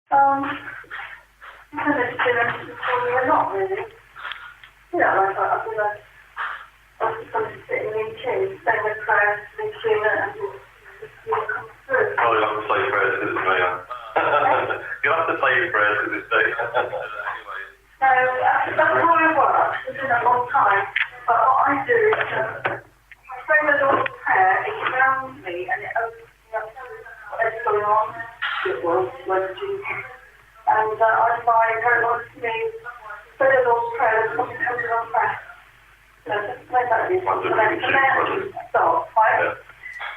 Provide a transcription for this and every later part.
Because it's been a not really. You know, like I've been something sitting in queue, saying a prayer, in queue, and you'll come through. Oh, you'll have to say prayers because it's me, You'll have to say your prayers because it's me. No, that's how it works. It's been a long time. But what I do is I pray the Lord's Prayer, it grounds me and it opens me up to whatever's going on. It was when Jesus. And I find very much to me, pray the Lord's Prayer, there's something comes on prayer. So just play that in. And then start, right?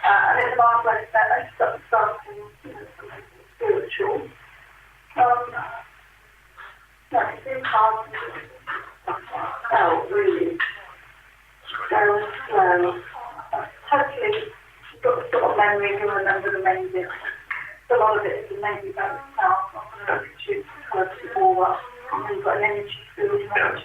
And it's a nice way to start something spiritual. No, it's been hard to really go slow. Totally, you've got the sort of memory, you remember the main bit. A lot of it is maybe about yourself, not going to shoot colours to all up, and then you've got an energy field, you know,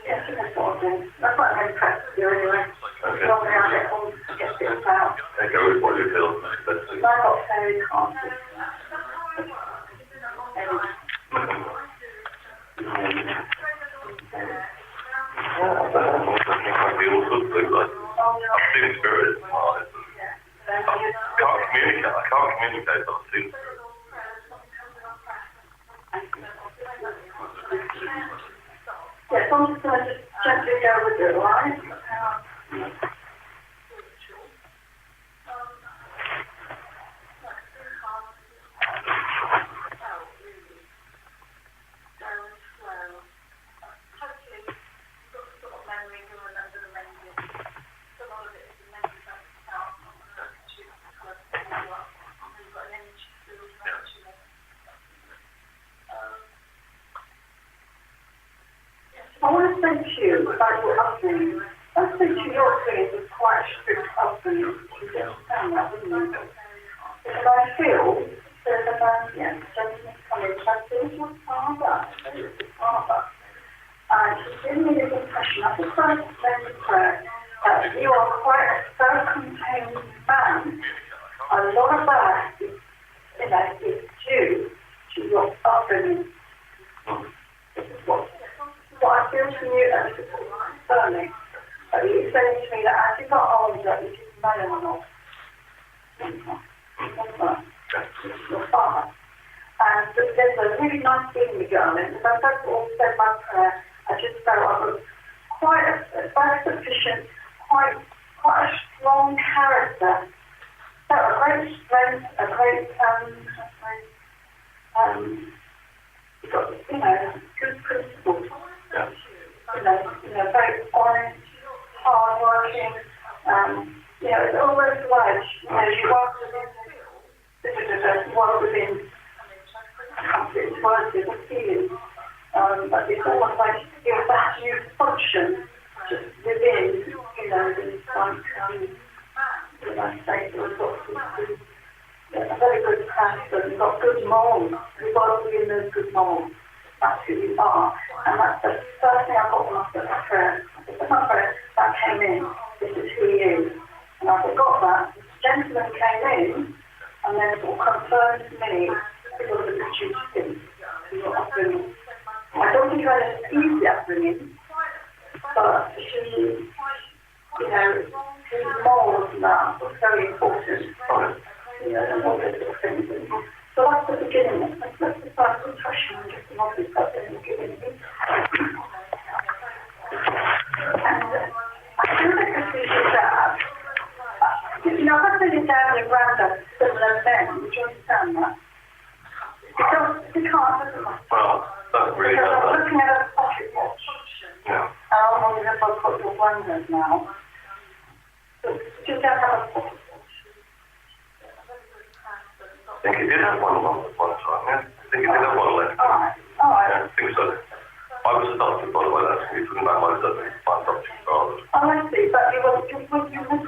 yeah, I think that's what I'm doing. That's what I'm impressed to do anyway. Okay. Normally I get home to get things out. Okay, go with what you feel. I got very confident. I've seen spirits. I can't communicate, but I've seen spirits. Yeah, so I'm just going to just gently go with it, right? I want to say to you about your upbringing. I think your upbringing was quite a strict upbringing. You understand that, wouldn't you? Because I feel there's a man, gentleman coming, I feel your father, and he's giving me this impression, I just want to say the prayer, that you are quite a self-contained man. A lot of that is, is due to your upbringing. This is what I feel from you, and this is concerning. But you saying to me that as you got older, you didn't know him or not. Your father. And there's a really nice feeling going on. As I've all said my prayer, I just felt I was quite a self-sufficient, quite a strong character. So a great strength, a great, you've got, good principles. Very honest, hard-working, it's almost like, you work within, I can't put it into words, it's a feeling, but it's almost like you function just within, this state of a very good person, you've got good morals, you've got to be in those good morals. That's who you are. And that's the first thing I got when I said my prayer. I said, my prayer, that came in, this is who he is. And I got that. This gentleman came in and then sort of confirmed to me because of the duty to your upbringing. I don't think I had an easy upbringing, but his morals and that was very important. And all those sort of things. So that's the beginning. That's the first impression I'm getting of this person in the beginning. And I feel like I see your dad. If I see your dad and your granddad similar men, would you understand that? Because we can't look at my Well, that's really because I'm looking at a pocket watch. Yeah. And I'm wondering if I've got your granddad now. So you don't have a pocket watch. I think he did have one time, yeah. I think he did have one left. Alright. Yeah, I think so. I was adopted, by the way, that's me talking about my adopted father. Oh, I see, but you must have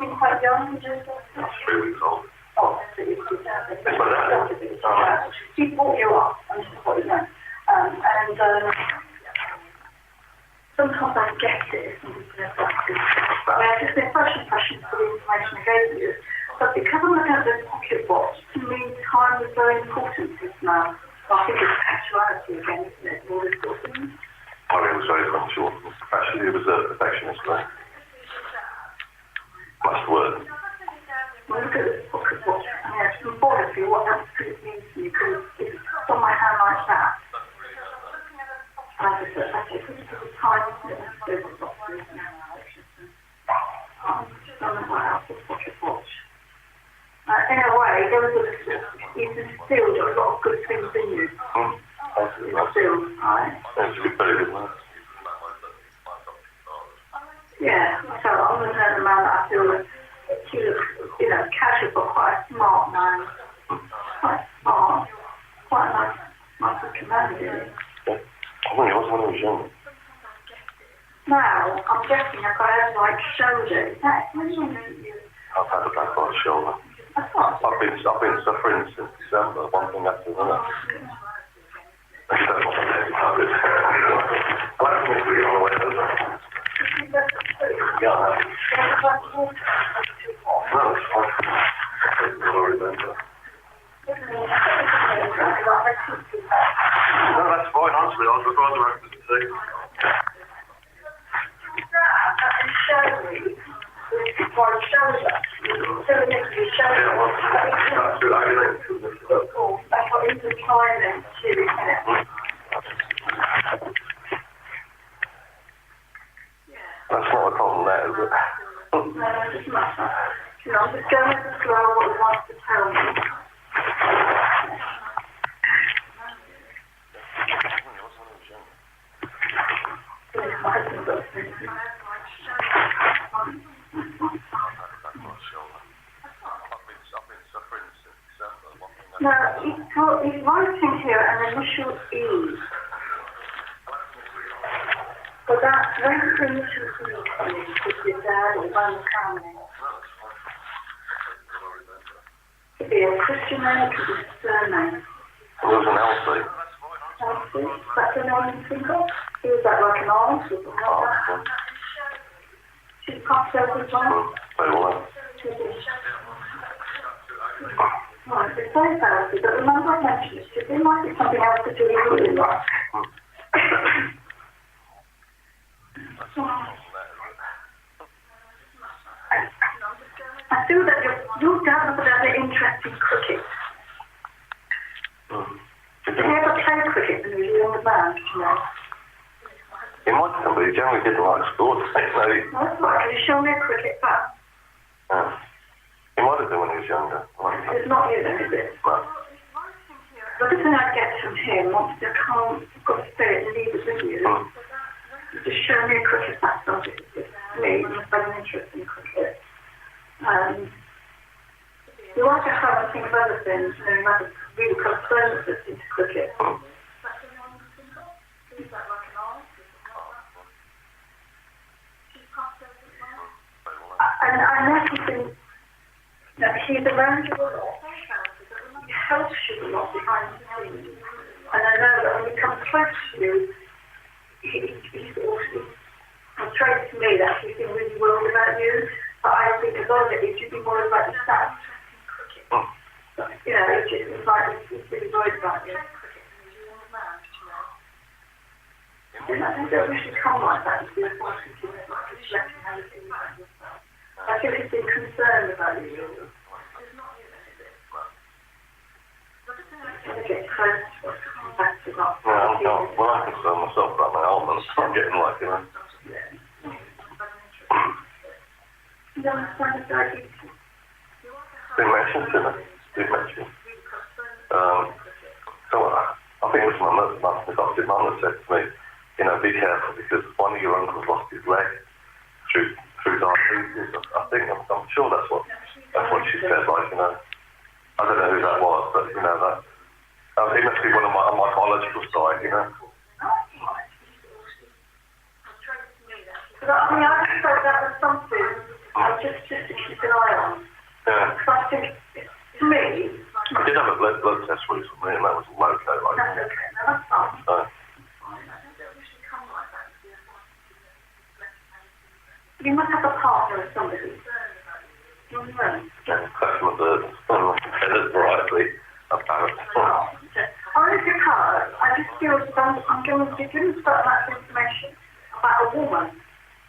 been quite young, did you? 3 weeks old. Oh, I see. It's my dad. He brought you up, and this is what you know. Sometimes I get it, it's just been fresh impressions for the information I gave you. But because I'm looking at the pocket watch, to me time is very important just now. I think it's actuality again, isn't it? All this sort of thing. I mean, it was very punctual. Actually, he was a perfectionist, right? That's the word. Well, look at this pocket watch. Yeah, it's important for you. What else could it mean to you? Because if it's on my hand like that, I just said, okay, this is the time, isn't it? There's a lot of things now. I just don't know what else this pocket watch. In a way, there was you can still do a lot of good things in you. Still, right? It's a very good man. Yeah, so I'm the kind of man that I feel that he looks, casual but quite a smart man. Quite smart. Quite a nice looking man, really. Yeah. I think he was when he was young. Now, I'm guessing I've got a like shoulder. Is that when you I've had a back on the shoulder. I've been suffering since December, one thing after another. I don't want to let you have it. I like to make it on the way over. Yeah, no, it's fine. I'll remember. No, that's fine, honestly. I'd rather have it today. That's not a problem there, is it? No, it doesn't matter. I'm just going to describe what he wants to tell me. No, he's writing here an initial E. But that's when the initial E comes with your dad or one family. It could be a Christian name, it could be a surname. There was an Elsie. Elsie? That's the name you think of? Is that like an aunt or something like that? She's passed over as well? Very well. Right, it's very fancy, but remember I mentioned it, there might be something else to do with your life. I feel that your dad was very interested in cricket. Did he ever play cricket when he was a younger man, you know? He might have, but he generally didn't like sport. That's right, can you show me a cricket bat? Yeah. He might have been when he was younger. It's not you then, is it? No. The other thing I get from him, once I can't, I've got to say it and leave it with you, just show me a cricket bat, don't it? Me, I'm very interested in cricket. You want to have to think of other things, you have really concerned us into cricket. And I know he's around you a lot. He helps you a lot behind the scenes. And I know that when he comes close to you, he's also portrayed to me that he's been really worried about you. But I think a lot of it is you've been worried about yourself. It's just like he's really worried about you. I don't wish to come like that. I feel he's been concerned about you. Get close to what's coming back to that. Well, I'm concerned myself about my ailments. I'm getting like, You don't understand the diabetes? Been mentioned to me. Did mention. So I think it was my adopted mum that said to me, be careful because one of your uncles lost his leg through diabetes. I'm sure that's what she said. I don't know who that was, but that it must be one of my biological side. But I just thought that was something just to keep an eye on. Yeah. Because I think, to me... I did have a blood test recently, and that was okay. That's okay, no, that's fine. You must have a partner or somebody. That's my bird. given certain amount of information about a woman.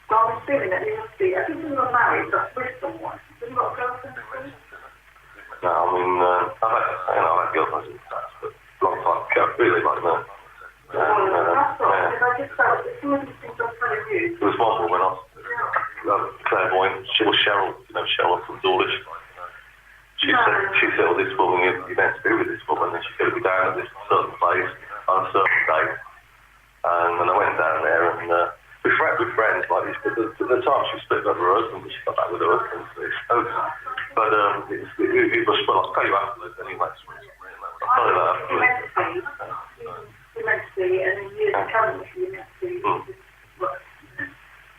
So I'm assuming that you must be, I think you were married, but with someone. Have you got a girlfriend? No, I mean, I've had girlfriends in the past, but a long time ago, really, like that. That's right, because I just felt that some of these things I'm telling you. There was one woman, I was clairvoyant, she was Cheryl, Cheryl from Dawlish. She said, well, this woman, you're meant to be with this woman, and she's going to be down at this certain place on a certain day. And when I went down there, and we're friends like this, but at the time she split up with her husband, but she got back with her husband. But it was, well, I'll tell you afterwards anyway. I'll tell you that afterwards. You're meant to be, and then years to come, you're meant to be.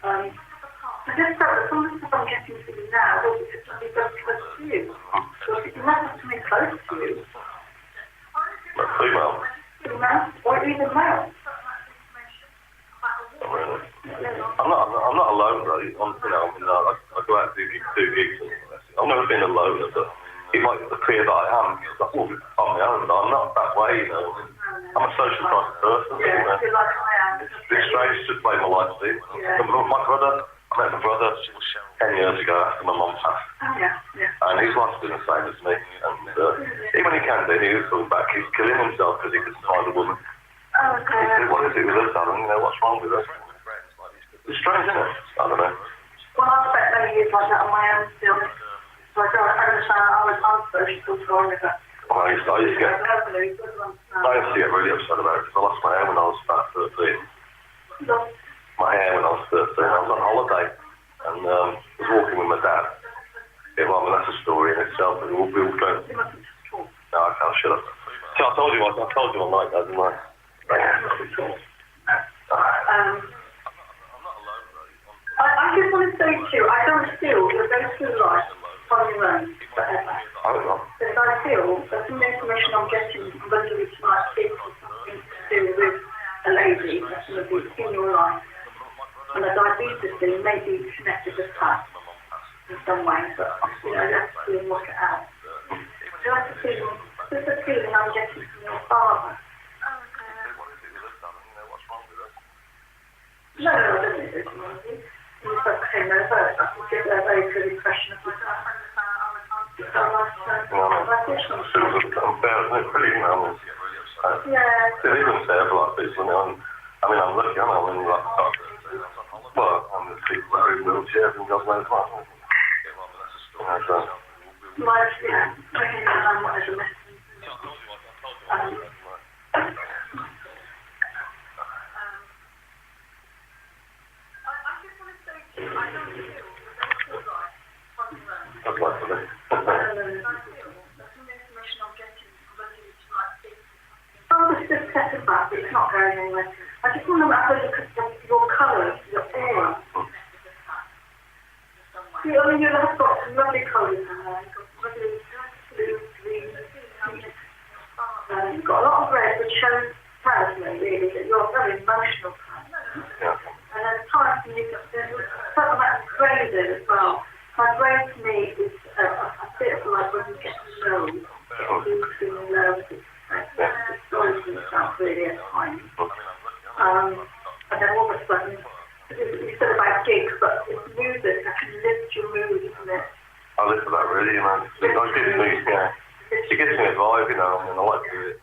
I just felt that some of the stuff I'm getting to you now was because somebody goes close to you. So if you must have something close to you. Female. Female, or even male. Not really. I'm not alone, really. I go out and do gigs and all that. I've never been alone, but it might appear that I am, because I'm all on my own, but I'm not that way, I'm a social type of person. Yeah, I feel like I am. It's strange to play my life, see. Yeah. I met my brother 10 years ago after my mum passed. Oh, yeah. And his life's been the same as me. And even he can do, he was coming back, he's killing himself because he couldn't find a woman. Oh, okay. He said, what is it with us, Alan? What's wrong with us? It's strange, isn't it? I don't know. Well, I've spent many years like that on my own still. So I don't understand, I was unsocial for it. I used to get really upset about it because I lost my hair when I was about 13. My hair when I was 13. I was on holiday and was walking with my dad. Yeah, well, I mean, that's a story in itself. And we were going. No, I can't shut up. So I told you I like that, didn't I? I just want to say to you, I don't feel you're going through life on your own forever. I don't know. Because I feel that some of the information I'm getting, whether it's like this or something to do with a lady that's going to be in your life, and the diabetes thing may be connected with that in some way, but you have to work it out. Just a feeling I'm getting from your father. No, I don't think it's noisy. You just came there first. I could get a very good impression of myself. It isn't fair for like people, I'm lucky, I'm the people that are in wheelchairs and God knows what. I'd like to be. Just stepping back, it's not going anywhere. I just want to have a look at your colours, your aura. You have got some lovely colours in there. You've got lovely blue, green, you've got a lot of red, which tells me really that you're a very emotional person. And there's times when there's a certain amount of grey there as well. My grey to me is a bit of like when you get low, feeling low. It's always going to sound really at times. And then all of a sudden, you said about gigs, but it's music that can lift your mood, isn't it? I live for that really, It gives me, it gives me a vibe, I like to hear it.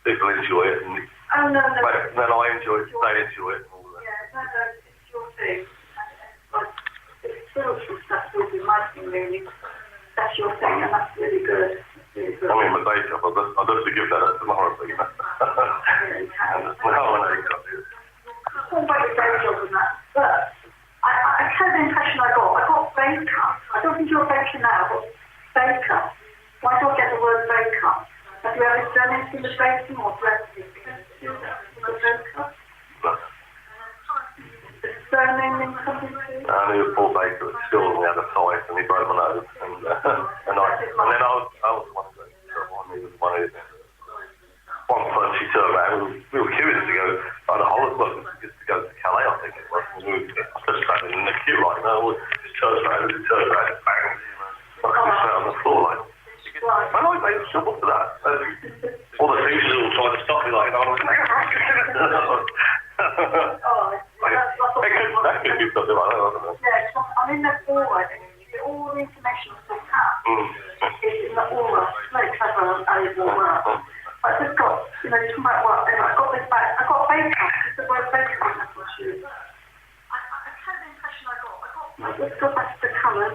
People enjoy it. And no. Then I enjoy it, they enjoy it. Yeah, it's your thing. It's spiritual stuff with you, my thing really. That's your thing, and that's really good. My day job, I'd love to give that up tomorrow, but I don't about your day job and that, but I had the impression I got baker. I don't think you're a baker now, but baker. Why do I get the word baker? Have you ever done anything with baking or dressing? Do that with a baker? Is the surname mean something to you? I knew a poor baker at school and we had a fight and he broke my nose and then I was the one who got in trouble and he was one who one punch he turned around. We were queuing to go on a holiday, just to go to Calais, I think it was. We were just standing in the queue like, we just turned around and bang. I just sat on the floor like, I like made trouble for that. All the teachers all trying to stop me like, I was writing, you get all the information on the cat. It's in the aura, very clever and able work. I just got, you know, talking about what, I got this back, I got bacon, because the word bacon was on my shoes. I had the impression I let's go back to the colours.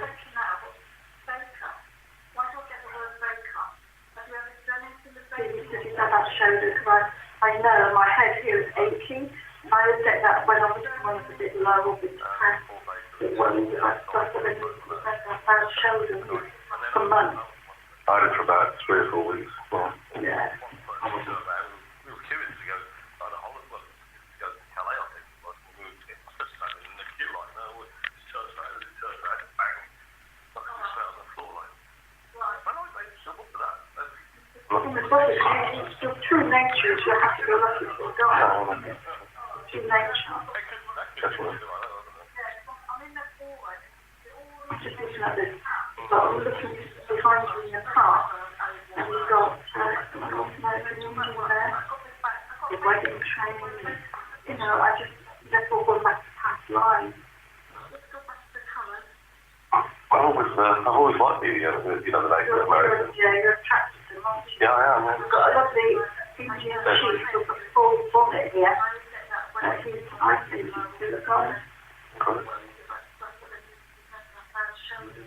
Why do I get the word bacon? Have you ever done anything with bacon? Because you know that shoulder, because I know my head here is aching. I would get that when I was a bit low or a bit depressed. It wasn't, I started to have shoulders for months. I had it for about 3 or 4 weeks. Yeah. We were curious to go on a holiday, well, to go to Calais, I think. We moved to get my sister home in the queue line. It's church road, bang. Like I was on the floor, like. And I made myself up for that. In the body, your true nature is you have to go lucky to die. True nature. That's what I'm in the hallway. I'm just looking at this. So I'm looking behind you in the car. And we've got the wedding training. You know, I just, that's all going back to past lives. Let's go back to the colours. I've always liked the Native American. Yeah, you're attracted to them, aren't you? Yeah, I am. We've got a lovely Indian chief with a full bonnet here. I think it's to the guys.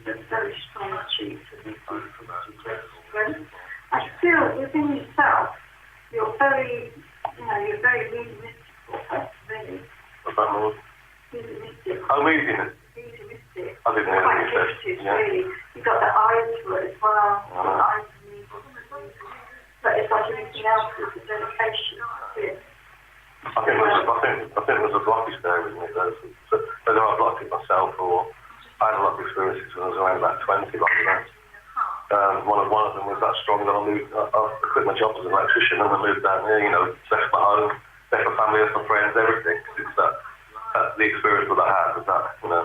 Very strong chief. I feel within yourself, you're very mediumistic. Really. What's that mean? Mediumistic. Oh, mediumistic. Mediumistic. I didn't know Quite that. gifted, really. You've got the eyes for it as well. The eyes are mediumistic. But it's like anything else, it's a dedication. I think there's a blockage there with me. So whether I blocked it myself or I had a lot of experiences when I was around about 20, like that. One of them was that strong that I quit my job as an electrician and I moved down here, left my home, left my family, left my friends, everything. It's that's the experience that I had was that, that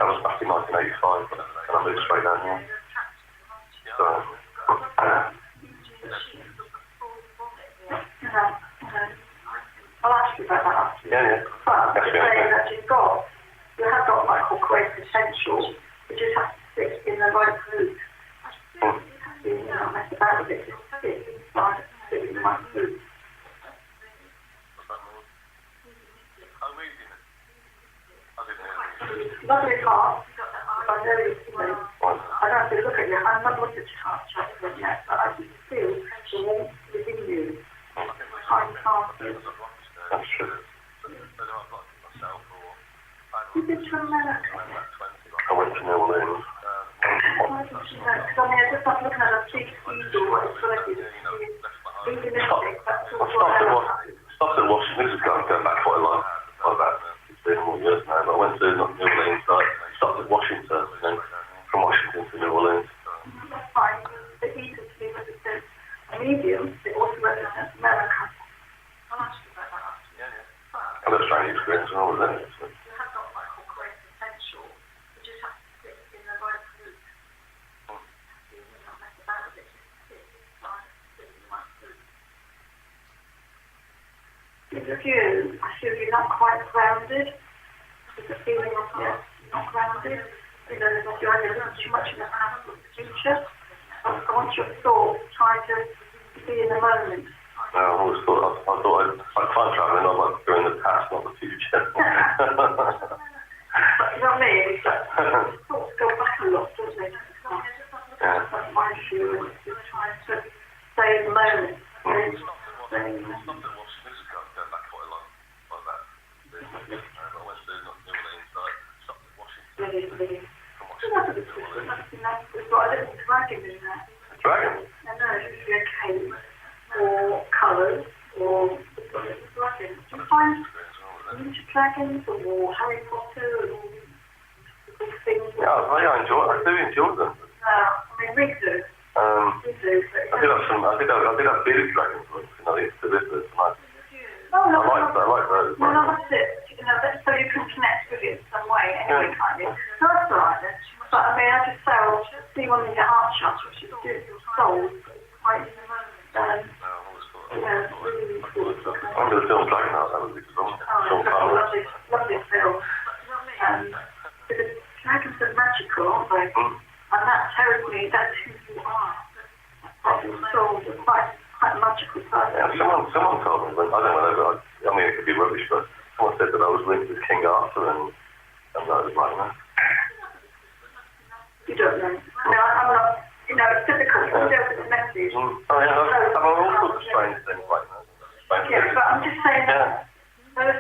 was back in 1985 and I moved straight down here. So, I'll ask you about that after. yeah. But I'm saying that you have got what I call great potential, you just have to sit in the right group. You know, mess about with it, just sit inside, sit in the right group. Lovely heart. I know I don't have to look at you. I'm not looking at your heart chakra yet, but I can feel the warmth within you. Kind hearted. That's true. You been to America? I went to New Orleans. Why did you know? Because I just started looking at a big eagle, what it's going to be. Mediumistic, that's all Stopped at Washington. This is going back quite a lot. About 16 more years now. But I went to New Orleans. So I stopped at Washington, and then from Washington to New Orleans. That's fine. The eagle to me represents a medium. It also represents America. I'll ask you about that after. I had a strange experience when I was there. So. You have got what I call great potential. You just have to sit in the right group. You not mess about with it. Just sit inside, sit in the right group. With you, I feel you're not quite grounded. There's a feeling of you're not grounded. There's like you're either looking too much in the past or the future. I want your thoughts trying to be in the moment. I always thought I'd time traveling. I like doing the past, not the future. But you know what I mean? Thoughts go back a lot, don't they? Yeah. That's my issue, and just trying to stay in the moment. Stay in the moment. Really. That's a bit different. That's what I didn't dragon in that. Dragon? I know, it should be a cave, or colours, or dragon. Do you find into dragons, or Harry Potter, or all these things? Yeah, I do enjoy them. I mean, we do. We do. I did have bearded dragons once, the lizards, and I like those. No, that's it. That's so you can connect with it in some way, anyway, can't you? No, that's all right then. But I mean, I just felt, see one of your heart shots, which is good, your soul, quite, really cool. I remember the film Dragon Heart, that was a good film. Lovely film. With a they? And that tells me that's who you are. That's your soul. You're quite magical person. Yeah, someone told me, but I don't know, I mean, it could be rubbish, but someone said that I was linked with King Arthur and those like that. You don't know. No, I'm not, it's difficult to deal with the message. Oh, yeah, I've all sorts of strange things like that. Yeah, but I'm just saying that there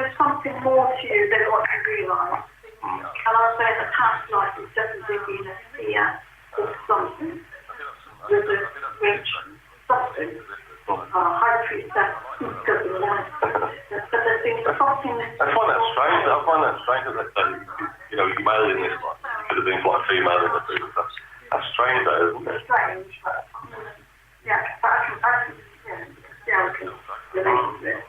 is something more to you than what you realise. And I say in the past life, it's definitely been a fear of something. With a rich something. High priestess, but there's been something. I find that strange. That male in this life. Could have been quite a female in the previous. That's strange, though, isn't it? Strange, but yeah, but I can relate to it.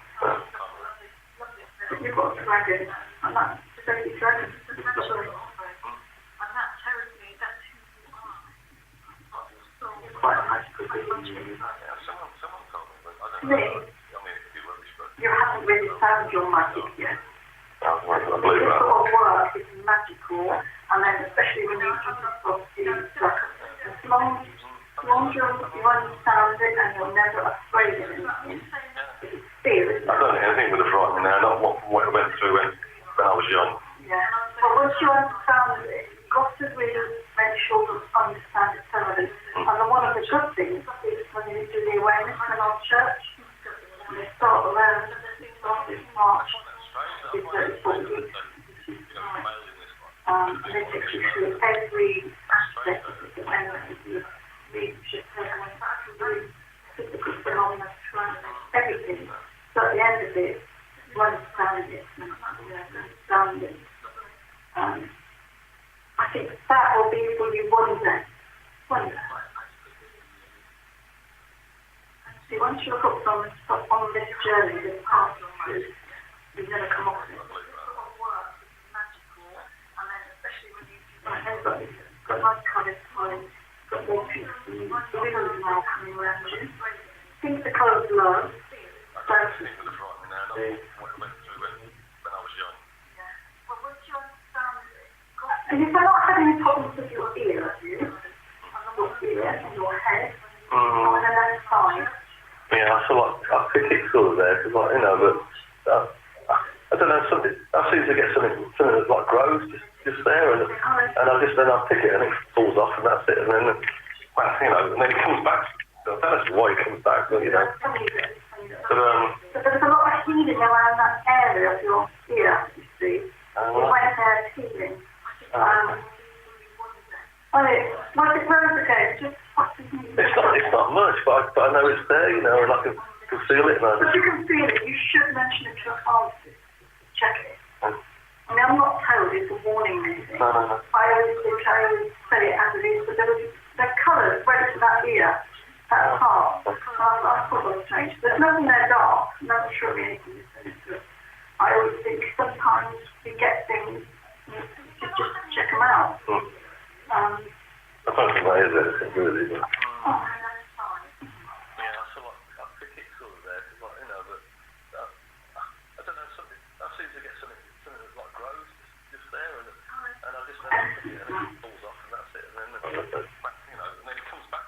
You've got a dragon, and that's a baby dragon. And that tells me that's who you are. It's quite a magical creature. To me, you haven't really found your magic yet. I believe This that. sort of work is magical, and then especially when you do this sort of stuff, as long as you understand it and you're never afraid of anything, it's fear, isn't it? I don't think anything would have frightened me now, not what I went through when I was young. Yeah. But once you understand it, you've got to really make sure you understand it thoroughly. And one of the good things is when you do the awareness in our church, when they start around March, it's very important. And they take you through every aspect of the awareness of the leadership, physical phenomena, everything. So at the end of it, you understand it, understand it. I think that will be for you one day. See, once you're hooked on this journey, this path of truth, you've never come off it. Got nice colours flowing, got more people, the windows now coming around you. Think the colours low. And if they're not having any problems with your ear, have you? Your ear and your head, on the left side. Yeah, I feel like I pick it sort of there, because but I don't know, something. I seem to get something that like grows just there, and then I pick it and it falls off, and that's it, and then and then it comes back. I don't know why it comes back, but But there's a lot of healing around that area of your ear, you see. When there's healing. Once it grows again, just it's not much, but I know it's there, and I can feel it. If you can feel it, you should mention it to your pharmacist. Check it. I mean, I'm not told it's a warning or anything. No. I always say it as it is, but the colours went to that ear, that part. I thought it was strange. There's nothing there dark, not sure anything is into it. I always think sometimes you get things, you just check them out. I don't think that is anything, really, is it? Oh, that's fine. Yeah, I feel like I pick it sort of there, but I don't know, something. I seem to get something that like grows just there, and I just know it falls off, and that's it, and then and then it comes back.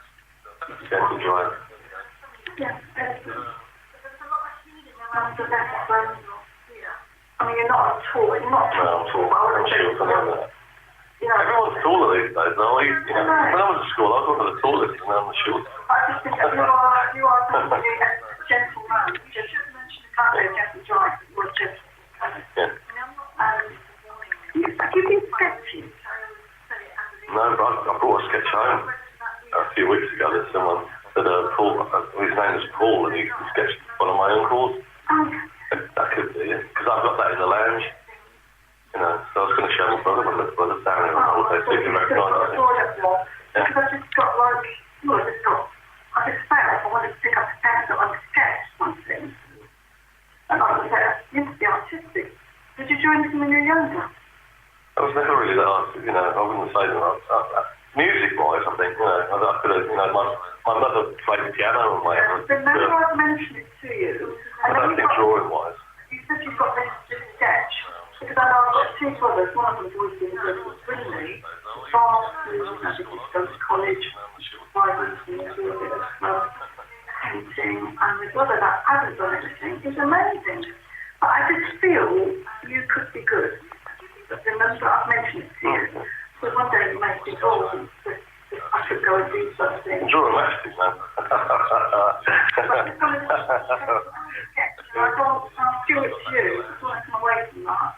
It's going to dry. Yeah, there's a lot of healing around the left bone. I mean, you're not tall. You're not tall. No, I'm tall. I'm short, something like that. Everyone's taller these days, though. When I was at school, I was one of the tallest, and I'm the short. I just think that you are somebody a gentle man. You just mentioned the kind of gentle drive, or gentle. Yeah. You've been sketching. No, but I brought a sketch home a few weeks ago. There's someone that Paul, his name is Paul, and he sketched one of my uncles. That could be it, because I've got that in the lounge. So I was going to show my brother down here on holiday, so you can recognise it. Because I just got I just felt I wanted to pick up a pencil and sketch something. And I was like, you must be artistic. Did you do anything when you were younger? I was never really that artistic, I wouldn't say that. Music-wise, I think, I could have, my mother played the piano and whatever. Remember I've mentioned it to you. I don't think drawing-wise. You said you've got this sketch. Because I know I've got two brothers, one of them's always been good with me, they did go to college, vibrant and do a bit of painting, and with whether that hasn't done anything is amazing. But I just feel you could be good. But remember, I've mentioned it to you. So one day you may think, oh, I should go and do something. Draw a mastic, man. I don't feel it's you. I just want to come away from that.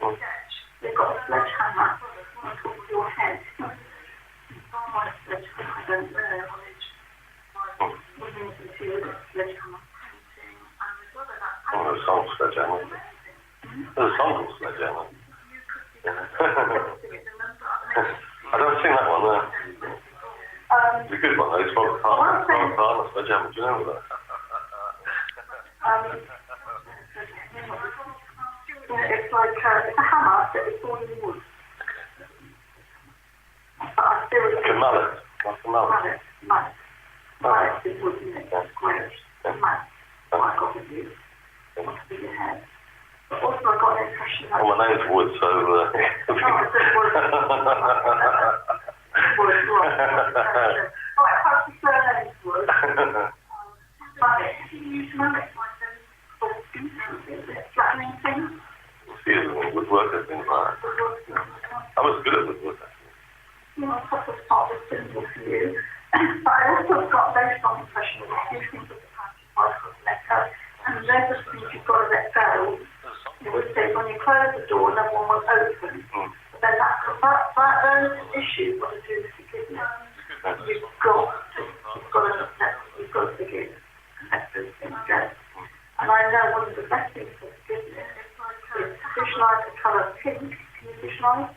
Okay. They've got a sledgehammer on top of your head. I don't know. Sledgehammer. Oh, there's a song sledgehammer. There's a song called Sledgehammer. I don't sing that one there. It's a good one though. It's from Partner Sledgehammer. Do you know that? It's like it's a hammer that is all in wood. But I feel Like a mallet. Like a mallet. Mallet is wood, isn't it? Square. Mallet. I got with you. It must be your head. But also I got an impression that... Well, my name's Wood, so... Oh, it's Wood. Wood, right. Alright, perhaps the surname is Wood. Mallet. Have you used mallet? Flattening things? Woodwork has been fine. I was good at woodwork, actually. You know, I thought part was simple for you. But I also got a very strong impression of a few things of the past you let go. And those are things you've got to let go. You would say when you close the door, no one will open. But then those issues got to do with forgiveness. You've got to forgive and let those things go. And I know one of the best things for forgiveness is to visualise the colour pink. Can you visualise?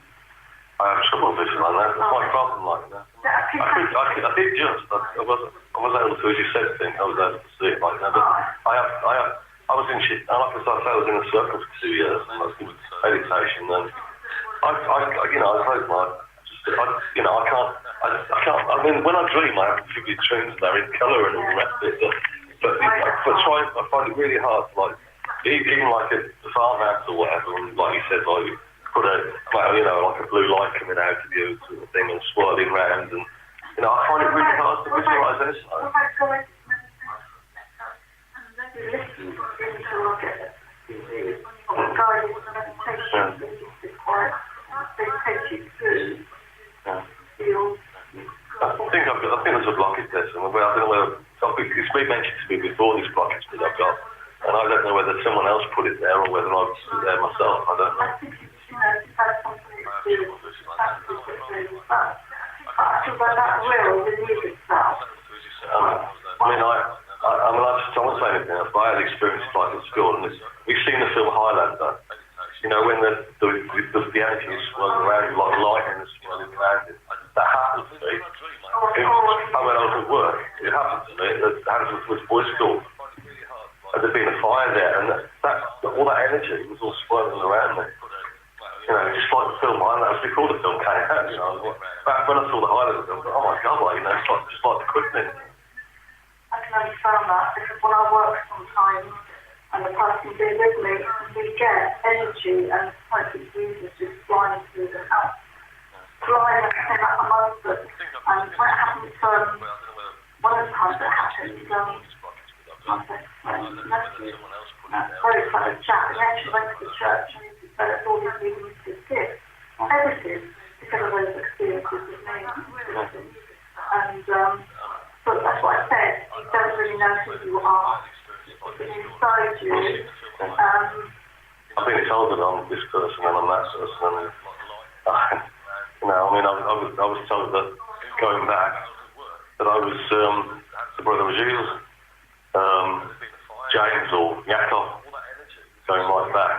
I have trouble visualising that. That's my problem, like that. I did just. I wasn't able to, as you said, think. I was able to see it like that. But I was in shit. Like I said, I was in a circle for 2 years, and I was in meditation, and I closed my I can't. I mean, when I dream, I have vivid dreams, and they're in colour and all the rest of it. But I find it really hard to, like, even like a farmhouse or whatever, and like you said, like, put like a blue light coming out of you sort of thing and swirling round, and, I find it really hard to visualise anything like that. I think there's a blockage there somewhere. I don't know whether it's been mentioned to me before, this blockage that I've got, and I don't know whether someone else put it there or whether I put it there myself. I don't know. I won't say anything else, but I had experiences like at school, and we've seen the film Highlander. When the energy is swirling around, like lightning is swirling around it. That happened to me. When I was at work, it happened to me. It happened with boys' school. And there'd been a fire there, and all that energy was all swirling around me. Just like the film Highlander, before the film came out, back when I saw the Highlander film, I thought, oh my God, it's just like the quickening. I can understand that, because when I work sometimes, and the person being with me, we get energy and psychic users just flying through the house. Flying and came out amongst us. And when it happened, one of the times that happened, my best friend, nephew, very clever chap, he actually went to the church and he developed all these readings to give. Everything, because of those experiences with me. And so that's what I said, you don't really know who you are. Inside you. I think it's older than I'm this person and I'm that person. And, I was told that going back, that I was the brother of Jesus, James or Yakov, going right back.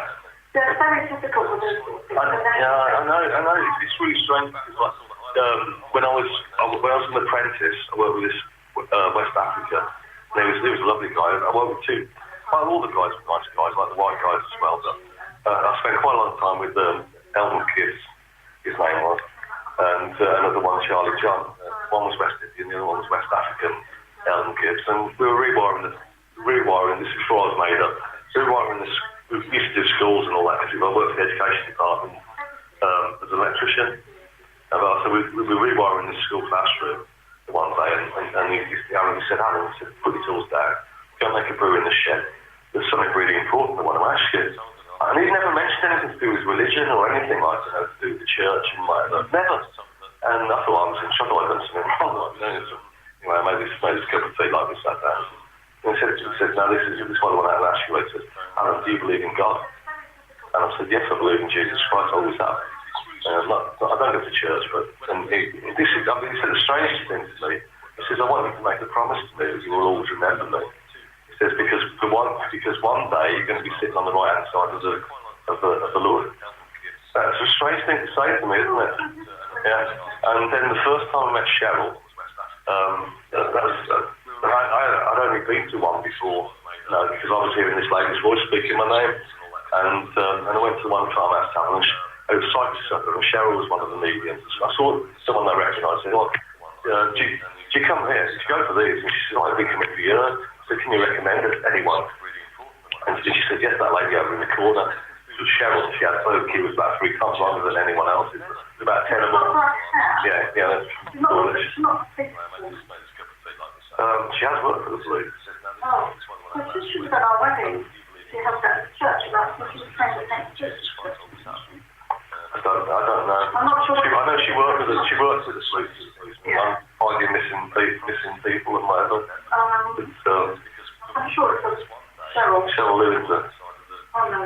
They're very difficult with those sort of things. I know. It's really strange because, like, when I was an apprentice, I worked with this West Africa. And he was a lovely guy. I worked with all the guys were nice guys, like the white guys as well. But I spent quite a long time with Elton Gibbs, his name was, and another one, Charlie John. One was West Indian, the other one was West African, Elton Gibbs. And we were rewiring, this is before I was made up, rewiring this. We used to do schools and all that, because I worked for the education department as an electrician. So we were rewiring the school classroom one day, and he said, Alan, put your tools down, go and make a brew in the shed. There's something really important I want to ask you. And he never mentioned anything to do with religion or anything like that, to do with the church and whatever. Never. And I thought I was in trouble, I'd done something wrong. Anyway, I made this cup of tea like this, sat down. And he said, no, this is what I want to ask you. He said, Alan, do you believe in God? And I said, yes, I believe in Jesus Christ, I always have. I don't go to church, but he said the strangest thing to me. He says, I want you to make a promise to me that you will always remember me. He says, because one day you're going to be sitting on the right hand side of the Lord. That's a strange thing to say to me, isn't it? Yeah. And then the first time I met Cheryl, I'd only been to one before, because I was hearing this lady's voice speaking my name, and I went to one farmhouse tavern. It was psychic, and Cheryl was one of the mediums. I saw someone I recognised, said, "Look, do you come here? Did you go for these?" And she said, "I've been coming for years." I said, "Can you recommend it to anyone?" And she said, "Yes, that lady over in the corner." It was Cheryl. She had both. He was about 3 times longer than anyone else. It was about 10 of them. Yeah, that's foolish. She has worked for the police. Oh, well, she was at our wedding. She helped at the church. She was trained at next church. I don't know. I'm not sure. I know she worked with the police. Yeah. Finding missing people and whatever. I'm sure it was Cheryl. Cheryl Lewington. Oh no.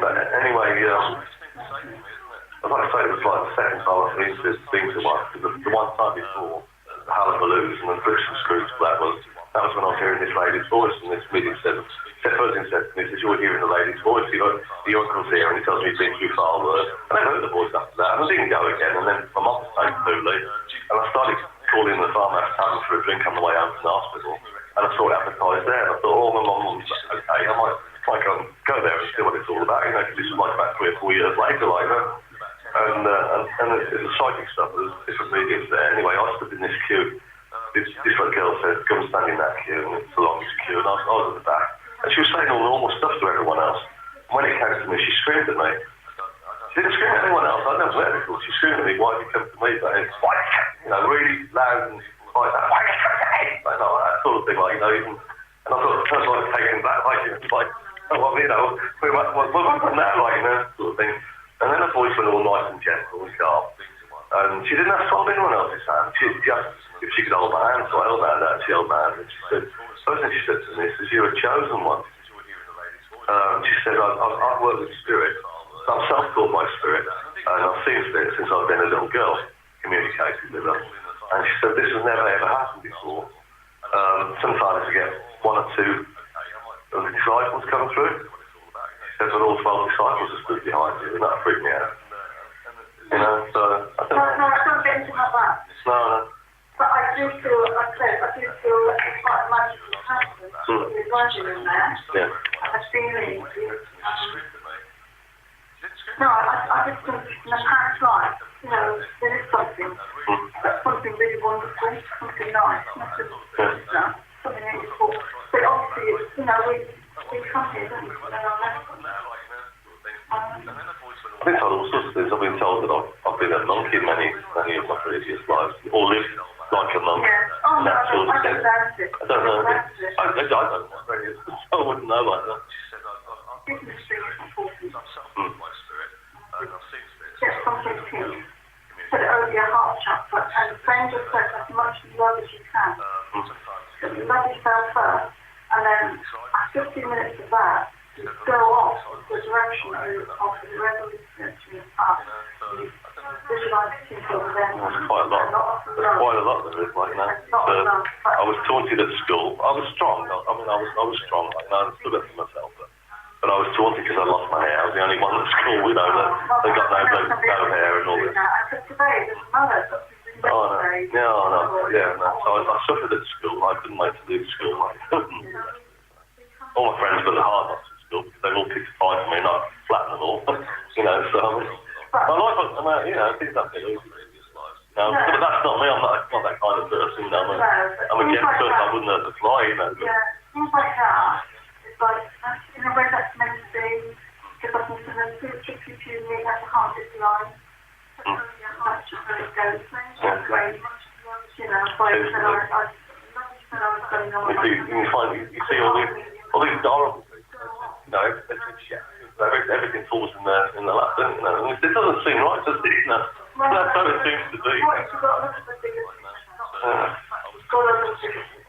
But anyway, I'd like to say it was like the second time I've been to one. The one time before, the Hullabaloo's and the Christmas groups, that was when I was hearing this lady's voice, and this meeting said, first thing said to me, you're hearing the lady's voice, your uncle's here, and he tells me he's been through far worse. And I heard the voice after that, and I didn't go again, and then my mum was taken poorly, and I started calling the farmhouse tavern for a drink on the way home from the hospital, and I saw it advertised there, and I thought, oh, my mum was okay, I might go there and see what it's all about, because this was like about 3 or 4 years later, like that. And it's the psychic stuff, there's different mediums there. Anyway, I stood in this queue. This little girl said, come and stand in that queue, and it's the longest queue, and I was at the back. And she was saying all the normal stuff to everyone else. And when it came to me, she screamed at me. She didn't scream at anyone else, I don't know where it was. She screamed at me, why did you come to me? But it's like, really loud and like that. Like that sort of thing, even. And I thought, I was taken back, what now, sort of thing. And then her voice went all nice and gentle and sharp. And she didn't have to hold anyone else's hand. She just, if she could hold my hand, so I held my hand out, she held my hand. And she said, first thing she said to me is, you're a chosen one. She said, I've worked with spirit. I'm self-taught by spirit. And I've seen spirit since I've been a little girl, communicated with her. And she said, this has never ever happened before. Sometimes you get 1 or 2 of the disciples come through. She said, but all 12 disciples are stood behind you, and that freaked me out. So I don't know. No, I don't get into that. No. But I do feel, like I said, it's quite a magical person. There's legend in there. Yeah. And a feeling. No, I just think in the past life, there is something. That's something really wonderful, something nice, not just something really cool. But obviously, we come here, don't we? I've been told all sorts of things. I've been told that I've been a monk in many of my previous lives, or lived like a monk. Yeah. Oh, no, that sort of thing. I don't know. I don't know. I wouldn't know like that. Industry is important. Get something pink. Put it over your heart chakra and send yourself as much love as you can. Love yourself first, and then after 15 minutes of that, you go off the direction of the revolution path. You visualize things over there. There's quite a lot. There's quite a lot that is like that. I was taunted at school. I was strong. I was strong. I stood up for myself. But but I was taunted because I lost my hair. I was the only one at school, you know, that got no hair and all this. But today, there's another. Oh, no. Yeah, I know. Yeah, no. So I suffered at school. I couldn't wait to leave school. All my friends got the hard knocks at school because they all picked a fight for me and I flattened them all. You know, so my life, you know, things happen in previous lives. No, but that's not me. I'm not that kind of person. You know, I'm a gentle person. I wouldn't hurt the fly, you know. Yeah, things like that. It's like, in a way that's meant to be, because I think sometimes people keep you tuning, that's a hard line. That's just where it goes. Great. You know, so I was going on. You see all these horrible things. You know, everything falls in the lap, you know. It doesn't seem right, does it? You know, that's how it seems to be. You've got to look at the biggest picture.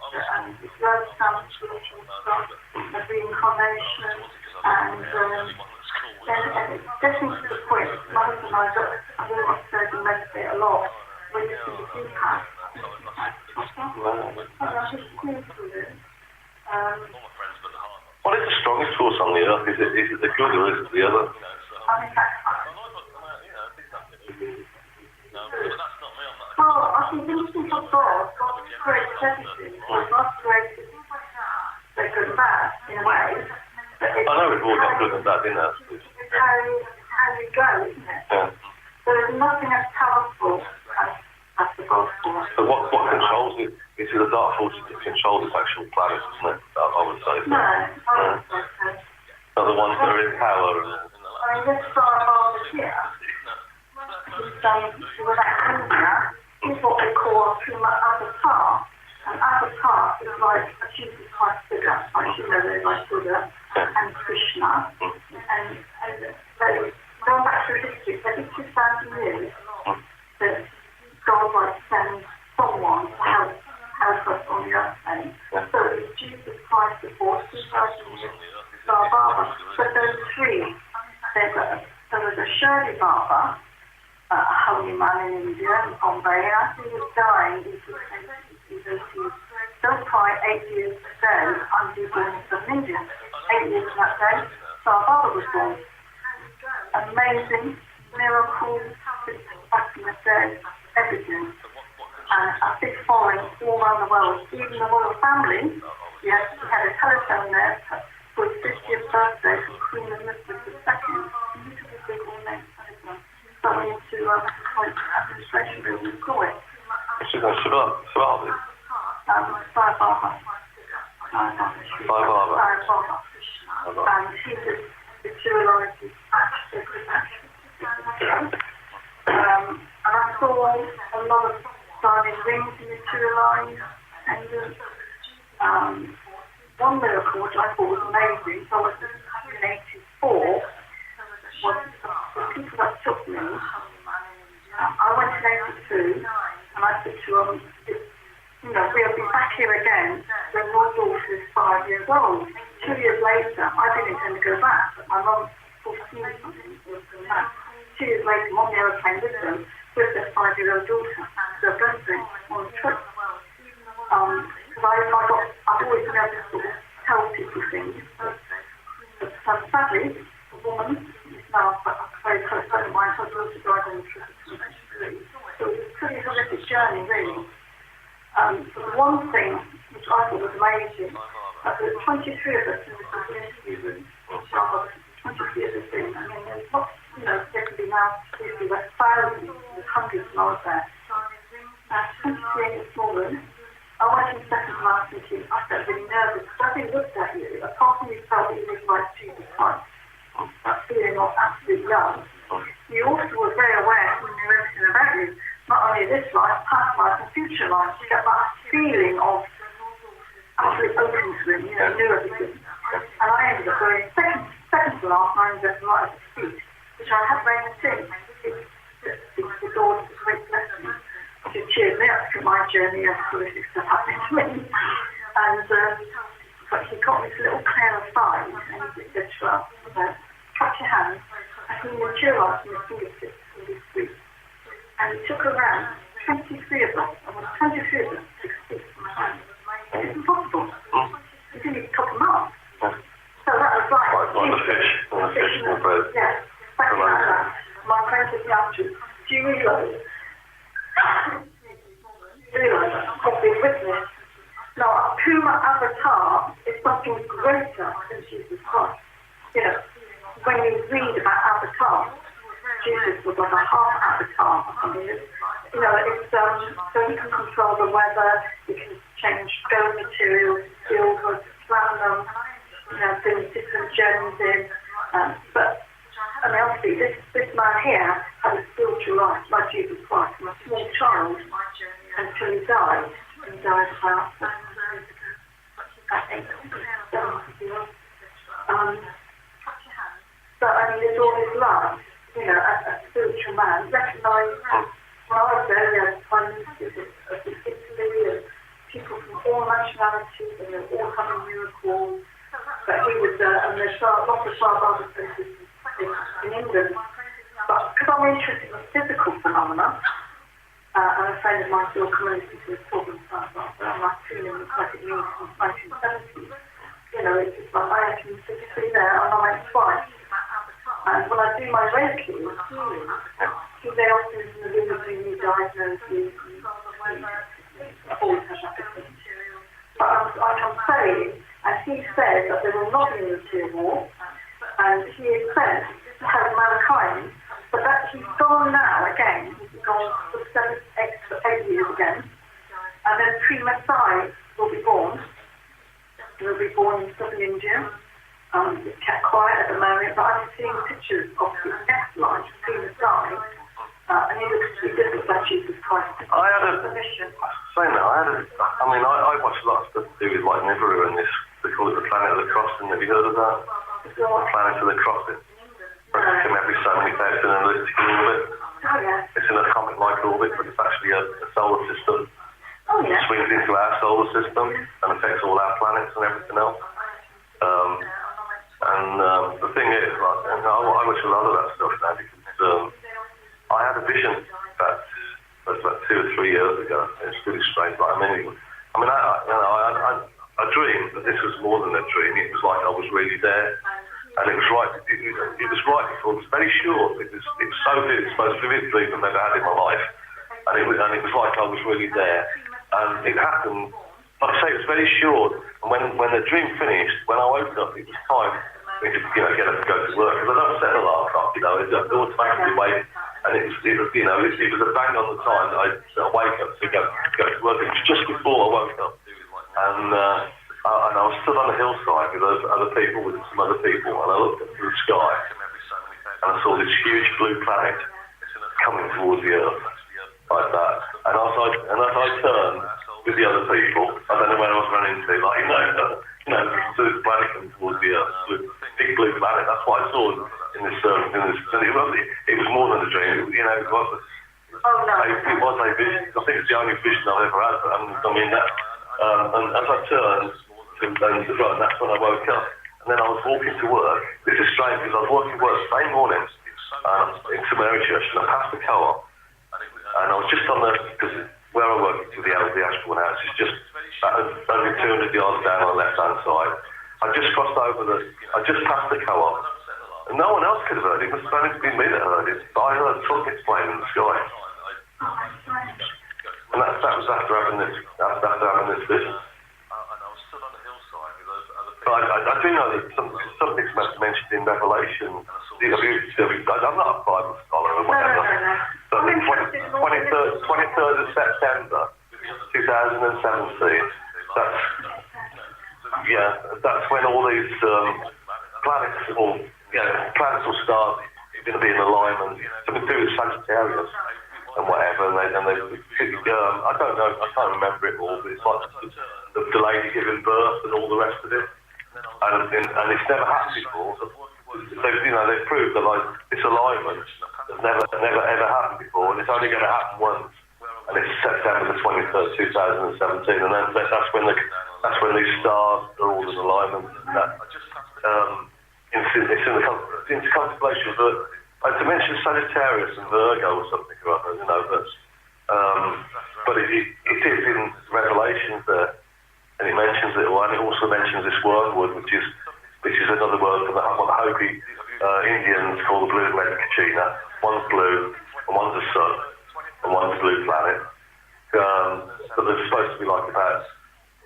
And it's learned some spiritual stuff, the reincarnation, and it's definitely to the point. My husband and I really want to study and meditate a lot. We just do the impact. What is the strongest force on the earth? Is it the good or is it the other? Well, I think instinct of God creates everything. God created they're good and bad in a way. I know we've all got good and bad in us. It's how you go, isn't it? Yeah. So there's nothing as powerful as the gospel. So what controls it? Is it the dark forces that control this actual planet, isn't it? I would say so. No, I would say so. So the ones that are in power. I mean, this star above here, with that India, is what we call an avatar. An avatar is like a Jesus Christ figure, like you know, they're like Buddha and Krishna. And they, going back through history, for 2,000 years, that God like sends someone to help us on the earth plane. So it's Jesus Christ before 2,000 years, Star Baba. But those three, there was a Shirley Baba, a holy man in India, in Bombay, and as he was dying, he was don't cry 8 years today, I'm due born from India. 8 years from that day, Star Baba was born. Amazing miracles, back in the day, everything. And a big following all around the world. Even the royal family, we had a telephone there for his 50th birthday from Queen Elizabeth II. Beautiful big all-name telephone. Going into administration building, call it. She's going to survive it. Sai Baba. And she just materializes and I saw a lot of diamond rings materialize, and one miracle which I thought was amazing, so I was in 1984, was the people that took me. I went in 82 and I said to them, you know, we'll be back here again when your daughter is 5 years old. 2 years later, I didn't intend to go back, but my mum forced me something to go back. 2 years later, I'm on the aeroplane with them, with their 5-year-old daughter. So I'm going on a trip. Because I've always been able to sort of tell people things. But sadly, a woman is now a very close friend of mine, so I was also driving on the trip. So it was a pretty horrific journey, really. But the one thing which I thought was amazing, there were 23 of us in the interview room. 23 of us in. I mean, there's lots, you know, there could be now, usually like thousands, hundreds when I was there. 23 in this morning, I went in second class thinking, I felt really nervous, because I didn't look at you. A part of me felt you looked like Jesus Christ. That feeling of absolute young. You also were very aware when you knew everything about you. Not only this life, past life and future life. You get that feeling of absolutely open to it, you know, knew everything. And I ended up going second to last, and I ended up right at the feet, which I had very much seen. It's the Lord of great blessing to cheer me up through my journey of horrific stuff happening to me. And but he got this little clear aside, and he said to us, touch your hands, and he materialised in his fingertips in this week. And it took around 23 of us, and when 23 of us took sticks from my hand, it's impossible. You didn't even top them up. So that was like, fish and the bread. Yeah, exactly like that. My friend said, yeah, do you realise that probably witness? Now, a Puma avatar is something greater than Jesus Christ. You know, when you read about Avatar, Jesus was like a half Avatar or something. You know, it's so you can control the weather, you can change gold materials, silver, platinum, you know, doing different gems in. But I mean, obviously, this man here had a spiritual life like Jesus Christ, from a small child until he died. He died about 8 years. So I mean, there's all his love, you know, as a spiritual man. Recognised when I was there, there were prime ministers of Italy and people from all nationalities, and they were all having miracles. But he was, and there's lots of other places in England. But because I'm interested in physical phenomena, and a friend of mine still community to talking about that, I'm like feeling like it means from 1970s. You know, it's just like I can physically there, and I went twice. And when I do my Reiki, he very often is in the room with me, diagnosis, always has that thing. But like I'm saying, and he said that there will not be a nuclear war, and he has said to help mankind, but that he's gone now again, he's gone for 8 years again, and then pre-Messiah will be born. He'll be born in southern India. It's kept quiet at the moment, but I've seen pictures of his next life, pre-Messiah, and he looks like Jesus Christ. I watched a lot of stuff to do with like Nibiru and this, they call it the Planet of the Crossing. Have you heard of that? The Planet of the Crossing. It's in every so many thousand elliptic orbit. Oh yeah. It's in a comet-like orbit, but it's actually a solar system. Oh yeah. It swings into our solar system and affects all our planets and everything else. The thing is, like, I watch a lot of that stuff now because I had a vision about 2 or 3 years ago. It's really strange. Like, I dreamed, but this was more than a dream. It was like I was really there, and it was right. It was right before. It was very short. It was so vivid. It's the most vivid dream I've ever had in my life, and it was like I was really there, and it happened. Like I say, it was very short. And when the dream finished, when I woke up, it was time for me to get up and go to work. Because I don't set an alarm clock, it automatically wake. And it was a bang on the time that I wake up to go to work. It was just before I woke up. And I was stood on a hillside with some other people, and I looked up to the sky, and I saw this huge blue planet coming towards the Earth, like that. And as I turned with the other people, I don't know where I was running to, like, so this planet coming towards the Earth, big blue planet. That's what I saw in this. It was more than a dream. It was. Oh no. It was a vision. I think it's the only vision I've ever had. And as I turned, and that's when I woke up. And then I was walking to work. This is strange because I was walking to work the same morning in St Mary Church, and I passed the co-op, and I was just on because where I work to the Ashbourne House is just only 200 yards down on the left-hand side. I just passed the co-op, and no one else could have heard it. It must have only been me that heard it, but I heard trumpets playing in the sky. And that was after having this vision. But I do know that something's mentioned in Revelation. I'm not a Bible scholar or whatever. No. But the 23rd of September 2017, that's when all these planets will start going to be in alignment. Something to do with Sagittarius and whatever. And they I don't know, I can't remember it all, but it's like the lady giving birth and all the rest of it. And it's never happened before. They've proved that like this alignment has never ever happened before, and it's only going to happen once. And it's September the 23rd, 2017, and then that's when these stars are all in alignment. And that it's in the contemplation of to mention Sagittarius and Virgo or something or other, but it is in Revelations there. And it mentions it, and it also mentions this wormwood, which is which is another word for what the Hopi Indians call the blue and red kachina. One's blue, and one's a sun, and one's a blue planet. But there's supposed to be like about,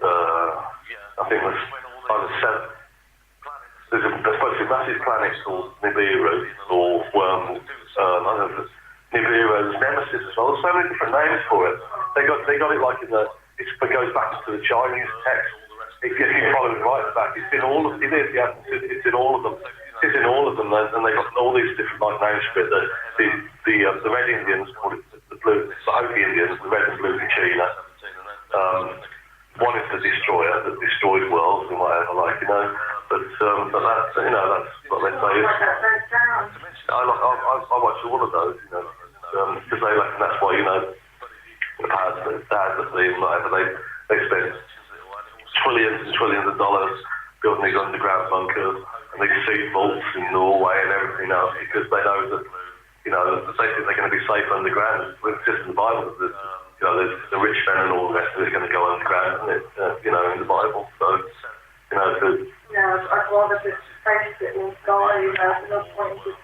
I think there's either seven. There's supposed to be a massive planet called Nibiru, or I don't know if it's Nibiru's nemesis as well. There's so many different names for it. They got it like in it goes back to the Chinese text. If you follow it right back, it's in all of it's in all of them. It's in all of them, and they've got all these different like names for it. The Red Indians call it the blue, the Hopi Indians, the red and blue kachina. One is the destroyer that destroys worlds and whatever, like, you know. But that's, you know, that's what they say. I watch all of those, you know, because they reckon that's why, you know, the dads that leave, whatever, they spend trillions and trillions of dollars building these underground bunkers and these sea vaults in Norway and everything else because they know that, you know, they think they're going to be safe underground. It's just in the Bible that, you know, there's the rich men and all the rest of it are going to go underground, isn't it? You know, in the Bible. So, you know, I'd rather just face it and die, you know, there's no point in just,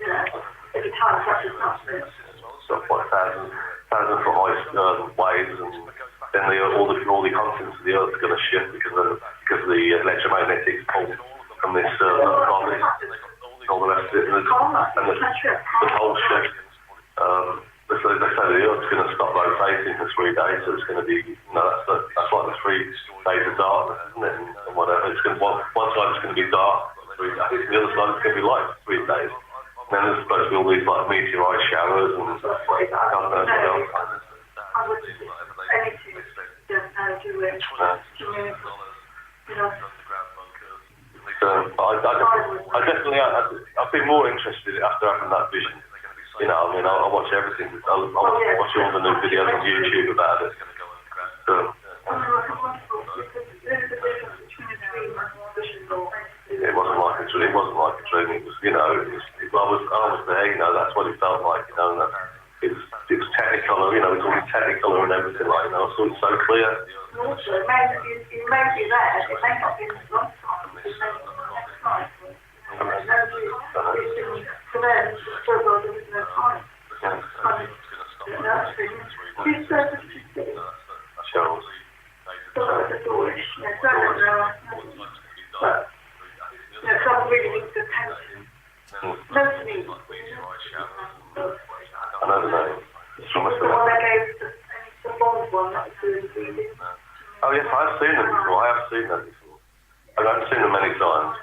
you know, every time such as nothing. Stuff like 1,000 foot high waves, and then all the continents of the earth are going to shift because of the electromagnetic pull from this all the rest of it, and the whole shift. They say the Earth's going to stop rotating for 3 days, so it's going to be, you know, that's like the 3 days of darkness, isn't it? And whatever. It's going to, one side is going to be dark for 3 days, and the other side is going to be light for 3 days. And then there's supposed to be all these like meteorite showers and God knows what else. I wouldn't do anything, don't know, do it. You know. I've been more interested after having that vision. You know, I mean, I watch everything. I watch all the new videos on YouTube about it. It wasn't like a dream. It wasn't like a dream. It was, you know, I was there. You know, that's what it felt like. You know, and it was technicolor. You know, it's all technicolor and everything. Like, you know, so it's so clear. Also, it may be there. It may not be in the long time. It may be next time. For them, there is no time. Whose service is this? Cheryl's. The Dorish. Yes, I don't know. But, you know, someone really needs attention. Most of me. I know the name. It's from the one I gave the blonde one that was doing the reading. Oh yes, I have seen them before. I haven't seen them many times.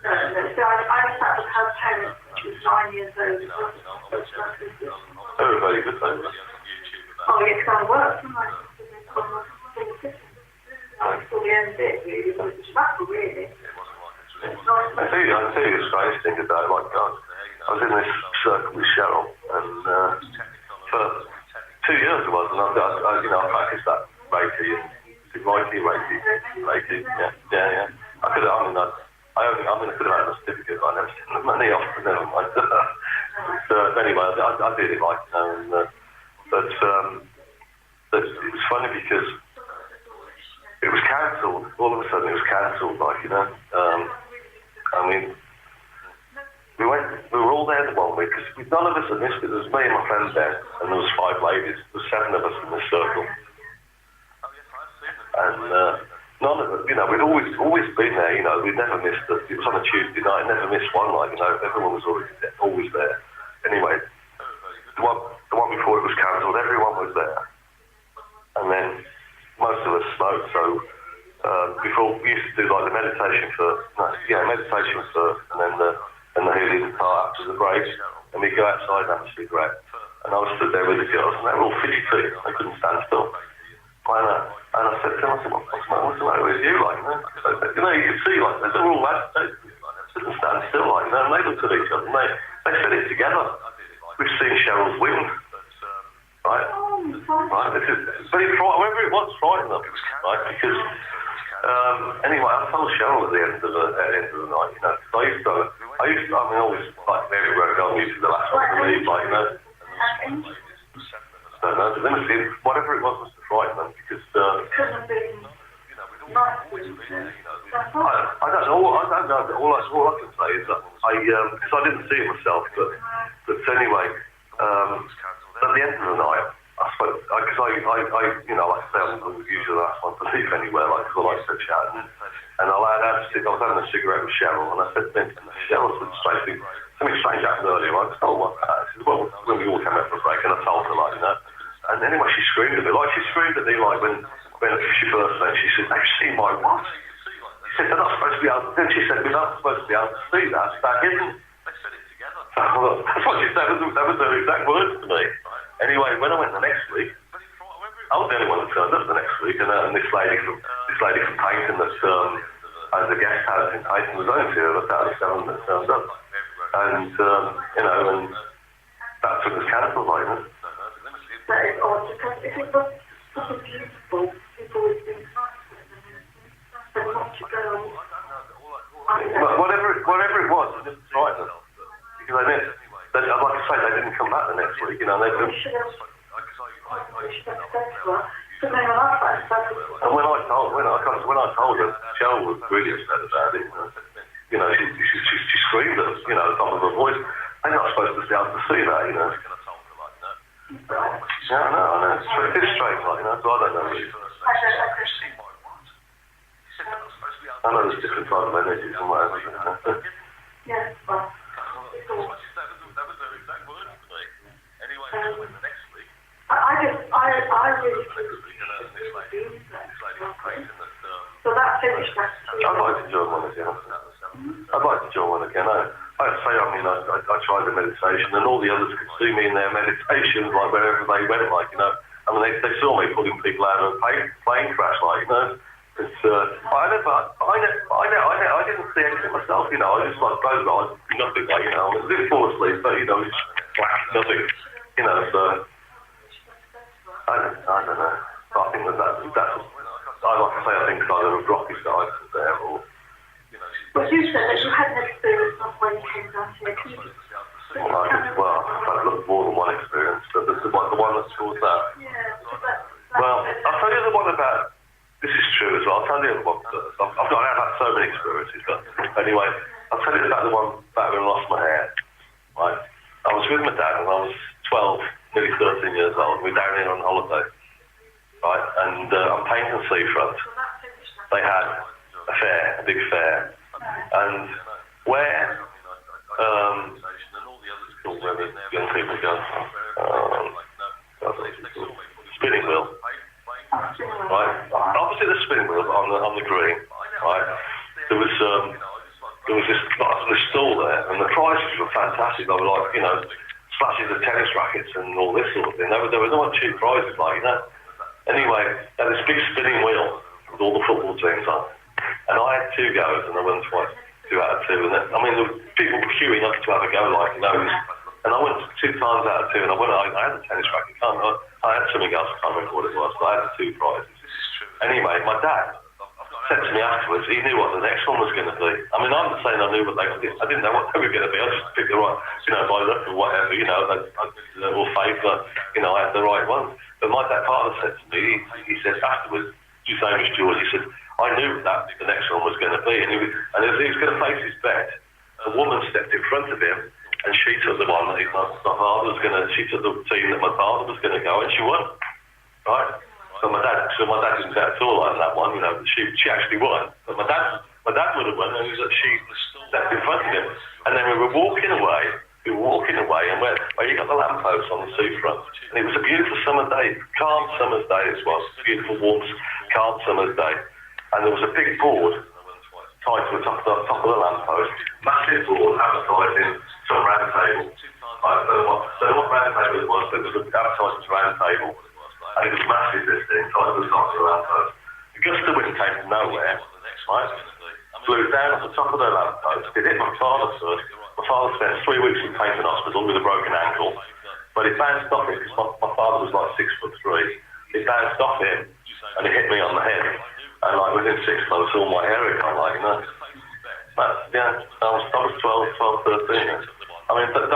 So I sat with her parents when she was 9 years old. They were very good though. Oh, yeah, because I worked, didn't I? I saw the end bit, really. It was a raffle, really. I tell you a strange thing today. Like, God, I was in this circle with Cheryl, and for 2 years it was, and I you know, I practiced that Reiki, yeah. I could have, I could have had a certificate, but I never sent the money off, but never mind. But anyway, I did it, like, you know, and, but it was funny because it was cancelled. All of a sudden, it was cancelled, like, you know. I mean, we were all there the 1 week, because none of us had missed it. There was me and my friend there, and there was 5 ladies. There was 7 of us in this circle. And none of us, you know, we'd always been there, you know, we'd never missed it. It was on a Tuesday night, never missed one, like, you know, everyone was always there. Anyway, the one before it was cancelled, everyone was there. And then most of us smoked, so before we used to do like the meditation first, and then the healing part after the break, and we'd go outside and have a cigarette. And I was stood there with the girls, and they were all fidgety, they couldn't stand still. And I said to them, what's the matter with you, like, you know? So, you know, you could see, like, they're all agitated, they couldn't stand still, like, you know, and they looked at each other, and they said it together. We've seen Cheryl's wing, right? Right, this is very frightening, whoever it was frightened them, right, because, anyway, I told Cheryl at the end of the night, you know, because I used to, always, like, everywhere I go, I'm usually the last one to leave, like, you know. So, no, the limousine, whatever it was to frighten them, because, nice things. That's all. I don't know. I don't know. All I can say is that because I didn't see it myself, but anyway, at the end of the night, I spoke because I you know, like I say, I'm usually the last one to leave anywhere. Like I like to chat, and I was having a cigarette with Cheryl, and I said, Cheryl said something strange happened earlier. I just told her what. She said, well, when we all came out for a break, and I told her, like, you know. And anyway, she screamed at me. Like, she screamed at me, like, when she first said, she said, "They've seen my what?" She said, "They're not supposed to be able to." Then she said, "We're not supposed to be able to see that. That isn't." They said it together. That's what she said. That was her exact words to me. Anyway, when I went the next week, I was the only one that turned up the next week, and this lady from Payton that as a guest house in Payton was only two of us out of 7 that turned up. And, you know, and that took us cancelled, like that. That is odd, because if it was something beautiful, people would think nice to them, but not to go. But whatever it was, it didn't frighten us. Because like I say, they didn't come back the next week, you know. They didn't. should have said to her, but they were like that. And when I told her, Cheryl was really upset about it. You know, she screamed at us, you know, at the top of her voice. They're not supposed to be able to see that, you know. Yeah, I know. It's strange, like, you know, so I don't know really. I know there's different types of energies and whatever, you know. Yeah, well, I really think so that finished that. I'd like to join one again. I say, I mean, I tried the meditation, and all the others could see me in their meditations, like wherever they went, like, you know. I mean, they saw me pulling people out of a plane crash, like, you know. It's I didn't see anything myself, you know. I just like closed my eyes, nothing, like, you know. I didn't fall asleep, but you know, it's nothing, you know. So I don't know. But I think that's I like to say, I think it's either a rocky side there or. Well, you said that you had an experience of when you came down here. Well, I've got more than one experience, but the one that's called that. Yeah, Well, I'll tell you the one about. This is true as well. I'll tell you what. I've had so many experiences, but anyway, I'll tell you about the one back when I lost my hair. Right, I was with my dad when I was 12, nearly 13 years old. We're down here on holiday, right? And on Payton Seafront, they had a big fair, and where the young people go, spinning wheel. Right, opposite the spinning wheel on the green, right, there was this stall there, and the prices were fantastic. They were like, you know, slashes of tennis rackets and all this sort of thing. There were no cheap prizes, like, you know. Anyway, they had this big spinning wheel with all the football teams on, and I had 2 goes, and I won twice, 2 out of 2. And then, I mean, there were people queuing up to have a go, like, you know. And I went 2 times out of 2, and I had a tennis racket. I had something else, I can't remember what it was, but I had the 2 prizes. Anyway, my dad said to me afterwards, he knew what the next one was going to be. I mean, I'm not saying I knew what I didn't know what they were going to be. I just picked the right, you know, by luck or whatever, you know, or fate, but, you know, I had the right ones. But my dad father said to me, he said afterwards, his name was George, he said, I knew that the next one was going to be, and he was going to face his bet. A woman stepped in front of him, and she took the one that my father was going to, she took the team that my father was going to go, and she won, right? So my dad didn't bet at all on that one, you know, she actually won. But my dad would have won, and she stepped in front of him. And then we were walking away, and where you got the lamppost on the seafront. And it was a beautiful summer day, calm summer's day it was, beautiful, warm, calm summer's day. And there was a big board tied to the top of the lamppost, massive board advertising some round table. I don't know what round table it was, but it was advertising some round table. And it was massive, this thing, tied to the top of the lamppost. A gust of wind came from nowhere, right? Blew down at the top of the lamppost. It hit my father first. My father spent 3 weeks in Payton Hospital with a broken ankle. But it bounced off him, because my father was like 6'3". It bounced off him, and it hit me on the head. And like within 6 months, all my hair had gone, like, you know. But, yeah, I was 12, 13. I mean, that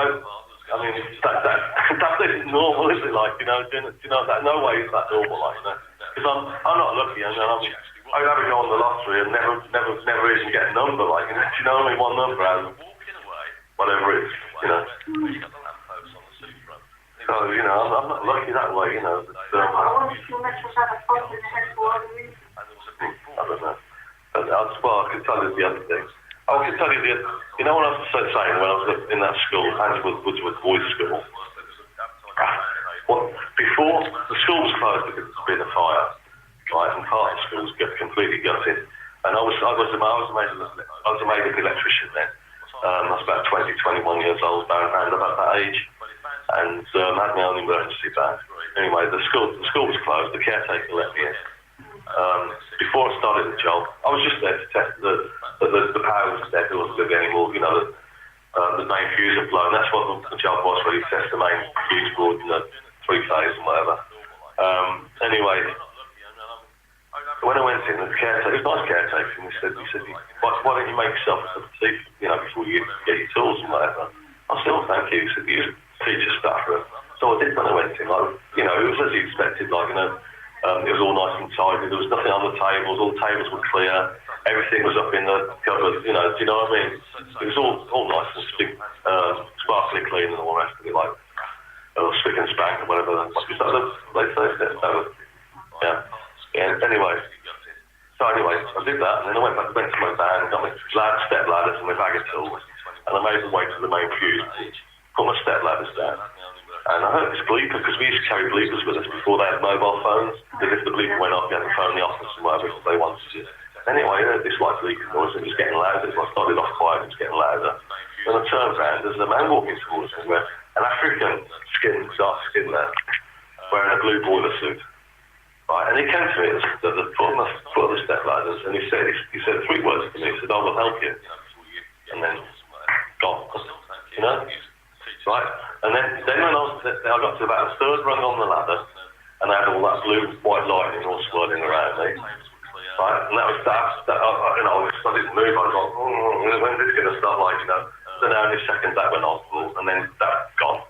isn't normal, is it? Like, you know, that no way is that normal, like, you know. Because I'm not lucky, and I'd have a go on the lottery and never even get a number, like, you know, do you know what I mean? One number out of whatever it is, you know. So, you know, I'm not lucky that way, you know. But, I wonder if you'll let us have a phone in the head for all the reasons. I don't know. But I could tell you the other thing. I could tell you you know what I was saying when I was in that school, Handswood Boys School? Well, before the school was closed because there's been a fire, right, and part of the school was completely gutted. And I was a made-up electrician then. I was about 20, 21 years old, around about that age, and had my own emergency van. Anyway, the school was closed. The caretaker let me in. Before I started the job, I was just there to test that the power was dead. There wasn't going to be any more, you know, the main fuse had blown. That's what the job was, really, test the main fuse board, you know, 3-phase and whatever. Anyway, when I went in, the caretaker, it was a nice caretaker, and he said, why don't you make yourself a cup of tea, you know, before you get your tools and whatever. I said, oh, thank you. He said, you teach a staff room. So I did when I went in, like, you know, it was as you expected, like, you know, it was all nice and tidy. There was nothing on the tables. All the tables were clear. Everything was up in the cupboard. You know, do you know what I mean? It was all nice and sparkly clean and all the rest of it, like spick and spank or whatever. What is that? They say yeah. Anyway, I did that, and then I went to my van, got my step ladders and my bag of tools, and I made my way to the main fuse board, put my step ladders down. And I heard this bleeper, because we used to carry bleepers with us before they had mobile phones. Because if the bleeper went off, you had to phone the office and whatever if they wanted you. Anyway, I heard this like bleeping noise and it was getting louder. So I started off quiet and it was getting louder. Then I turned around, there's a man walking towards me with an African dark skin man, wearing a blue boiler suit. Right, and he came to me at the foot of the step ladders and he said 3 words to me. He said, I will help you. And then gone. You know? Right, and then when I got to about the 3rd rung on the ladder, and I had all that blue white lightning all swirling around me. Right, and that was you know, I didn't move. I was like, when's this going to start? Like, you know, then only seconds that went on, and then that gone.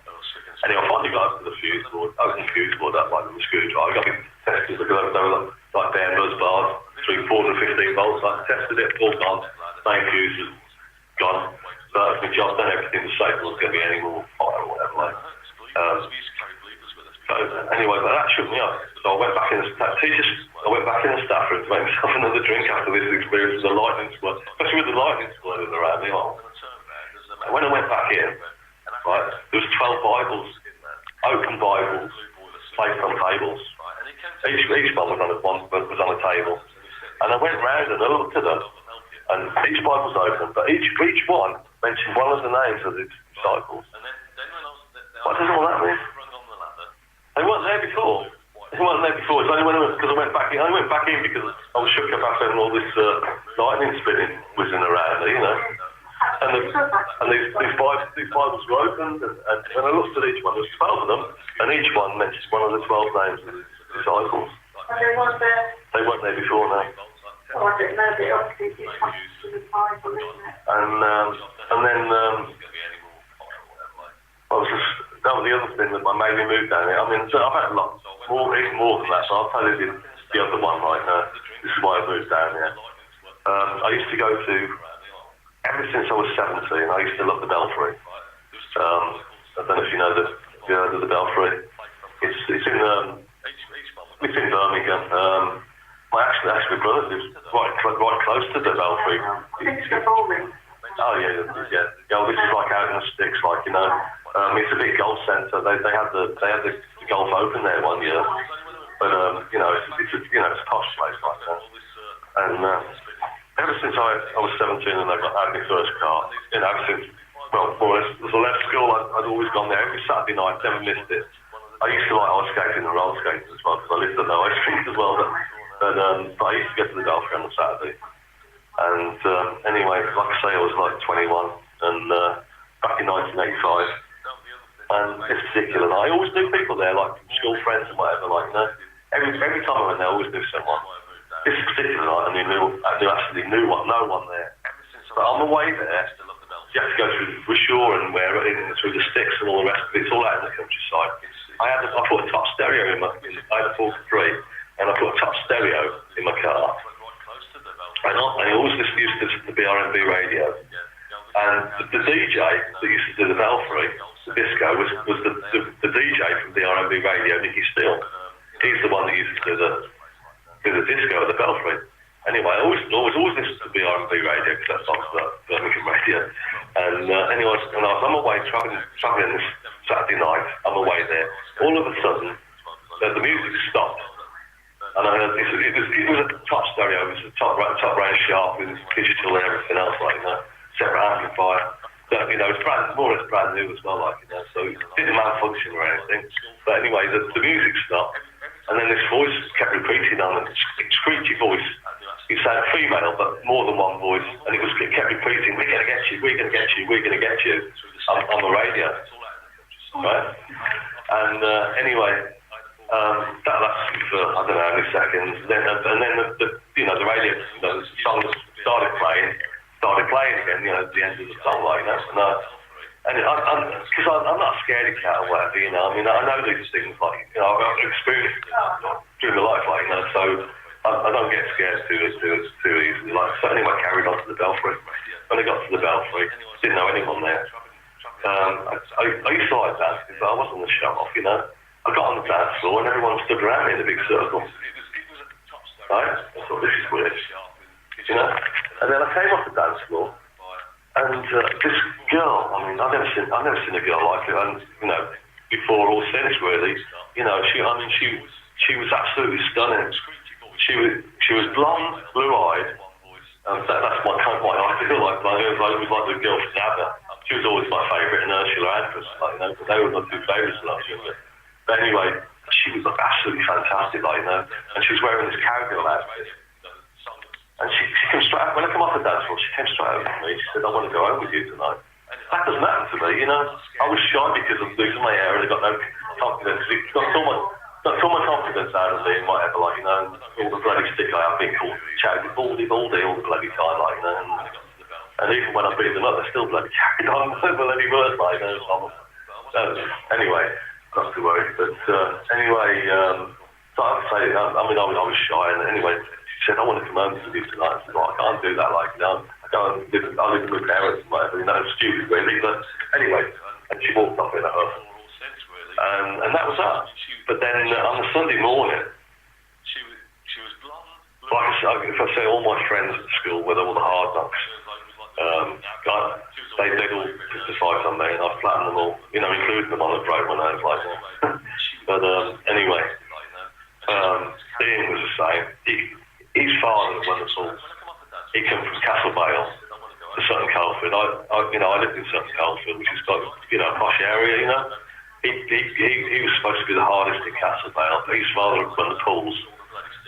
Anyway, I finally got up to the fuse board, opened the fuse board up like with a screwdriver. I got me tested because they were like bare buzz bars, between 415 volts. I tested it, all gone. Main fuse was gone. So that's my job, then everything was safe, there wasn't going to be any more fire or whatever. Like. So anyway, but that shook me up. So I went back in the staff room to make myself another drink after this experience with the lightning squirt, especially with the lightning squirting around me. And when I went back in, right, there was 12 Bibles, open Bibles, placed on tables. Each one was on a table. And I went round and I looked at them, and each Bible was open, but each one mentioned one of the names of the disciples. What does all that mean? They weren't there before. It's only because I went back in. I went back in because I was shook up after all this lightning spinning whizzing around there, you know. And these Bibles were opened, and when I looked at each one, there was 12 of them, and each one mentioned one of the 12 names of the disciples. And they weren't there. They weren't there before, no. Oh, I didn't know, but obviously it's much to the Bible, isn't it? And then that was the other thing that made me move down here. I mean, so I've had a lot even more than that, so I'll tell you the other one right now. This is why I moved down here. I used to go to, ever since I was 17, I used to love the Belfry. I don't know if you know the Belfry. It's in Birmingham. My actually brother lives right close to the Belfry. Oh yeah. Yeah, this is like out in the sticks, like, you know. It's a big golf centre. They had the golf open there one year, but you know, it's a posh place like that. And ever since I was 17 and I had my first car, you know, ever since as I left school, I'd always gone there every Saturday night, never missed it. I used to like ice skating and roller skating as well because I lived at the ice rink as well. But I used to go to the golf on a Saturday. And anyway, like I say, I was like 21, and back in 1985. And it's particular. I always knew people there, like school friends and whatever. Like, you know, every time I went there, I always knew someone. This particular night, I actually knew no one there. But on the way there, you have to go through Wishaw and through the sticks and all the rest of it. It's all out in the countryside. I put a top stereo I had a 43, and I put a top stereo in my car. and I always used to listen to the R&B radio. And the DJ that used to do the Belfry, the disco, was the DJ from the R&B radio, Nicky Steele. He's the one that used to do the disco at the Belfry. Anyway, I always listened to the R&B radio because that's on the Birmingham radio. And anyway, when I was on my way travelling this Saturday night, on my way there, all of a sudden the music stopped. And I heard it was a top stereo, it was a top range sharp with digital and everything else, like, you know, separate amplifier. So, you know, it's more or less brand new as well, like, you know, so it didn't malfunction or anything. But anyway, the music stopped, and then this voice kept repeating on, a screechy voice. It sounded female, but more than one voice, and it kept repeating, "We're going to get you, we're going to get you, we're going to get you," on the radio, right? And anyway, that lasted for, I don't know how many seconds. Then the radio, the song started playing again, you know, at the end of the song, like, you know. And because I'm not a scaredy cat or whatever, you know. I mean, I know these things, like, you know, I've experienced through my life, like, you know. So I don't get scared too easily. Like, so anyway, I carried on to the Belfry. When I got to the Belfry, didn't know anyone there. I used to like dancing, but I wasn't a show off, you know. I got on the dance floor and everyone stood around me in a big circle. Right? I thought, this is weird. You know? And then I came off the dance floor, and this girl, I mean, I've never seen a girl like it, and, you know, before or since, really. You know, she was absolutely stunning. She was blonde, blue-eyed, and that's my ideal, like, it was like the girl from ABBA. She was always my favourite, and Ursula Andress, like, you know, but they were my two favourites when I was younger. But anyway, she was, like, absolutely fantastic, like, you know, and she was wearing this cowgirl outfit. And she came straight up, when I come off the dance floor, she came straight over to me. She said, "I want to go home with you tonight." That doesn't happen to me, you know. I was shy because I'm losing my hair and I got no confidence. Got so much confidence out of me and whatever, like, you know, all the bloody stick I have been called shouting baldy all the bloody time, like, you know. And even when I beat them up, they're still bloody carried on bloody words, like, you know. Anyway, not to worry. But anyway, so I would say, I mean, I was shy, and anyway, she said, "I want to come home to you tonight." I said, "Well, I can't do that, like, you know. I live with my parents and whatever, you know, it's stupid, really." But anyway, and she walked off in a huff. And that was that. But then on the Sunday morning, like I said, if I say all my friends at school, whether all the hard knocks, they'd all pick the fight on me, and I flattened them all, you know, including them on the broke my nose, like that. But anyway, Ian was the same. His father was wonderful. He came from Castle Vale to Sutton Coldfield. I lived in Sutton Coldfield, which is quite, you know, a posh area, you know. He was supposed to be the hardest in Castle Vale, but his father had run the pools,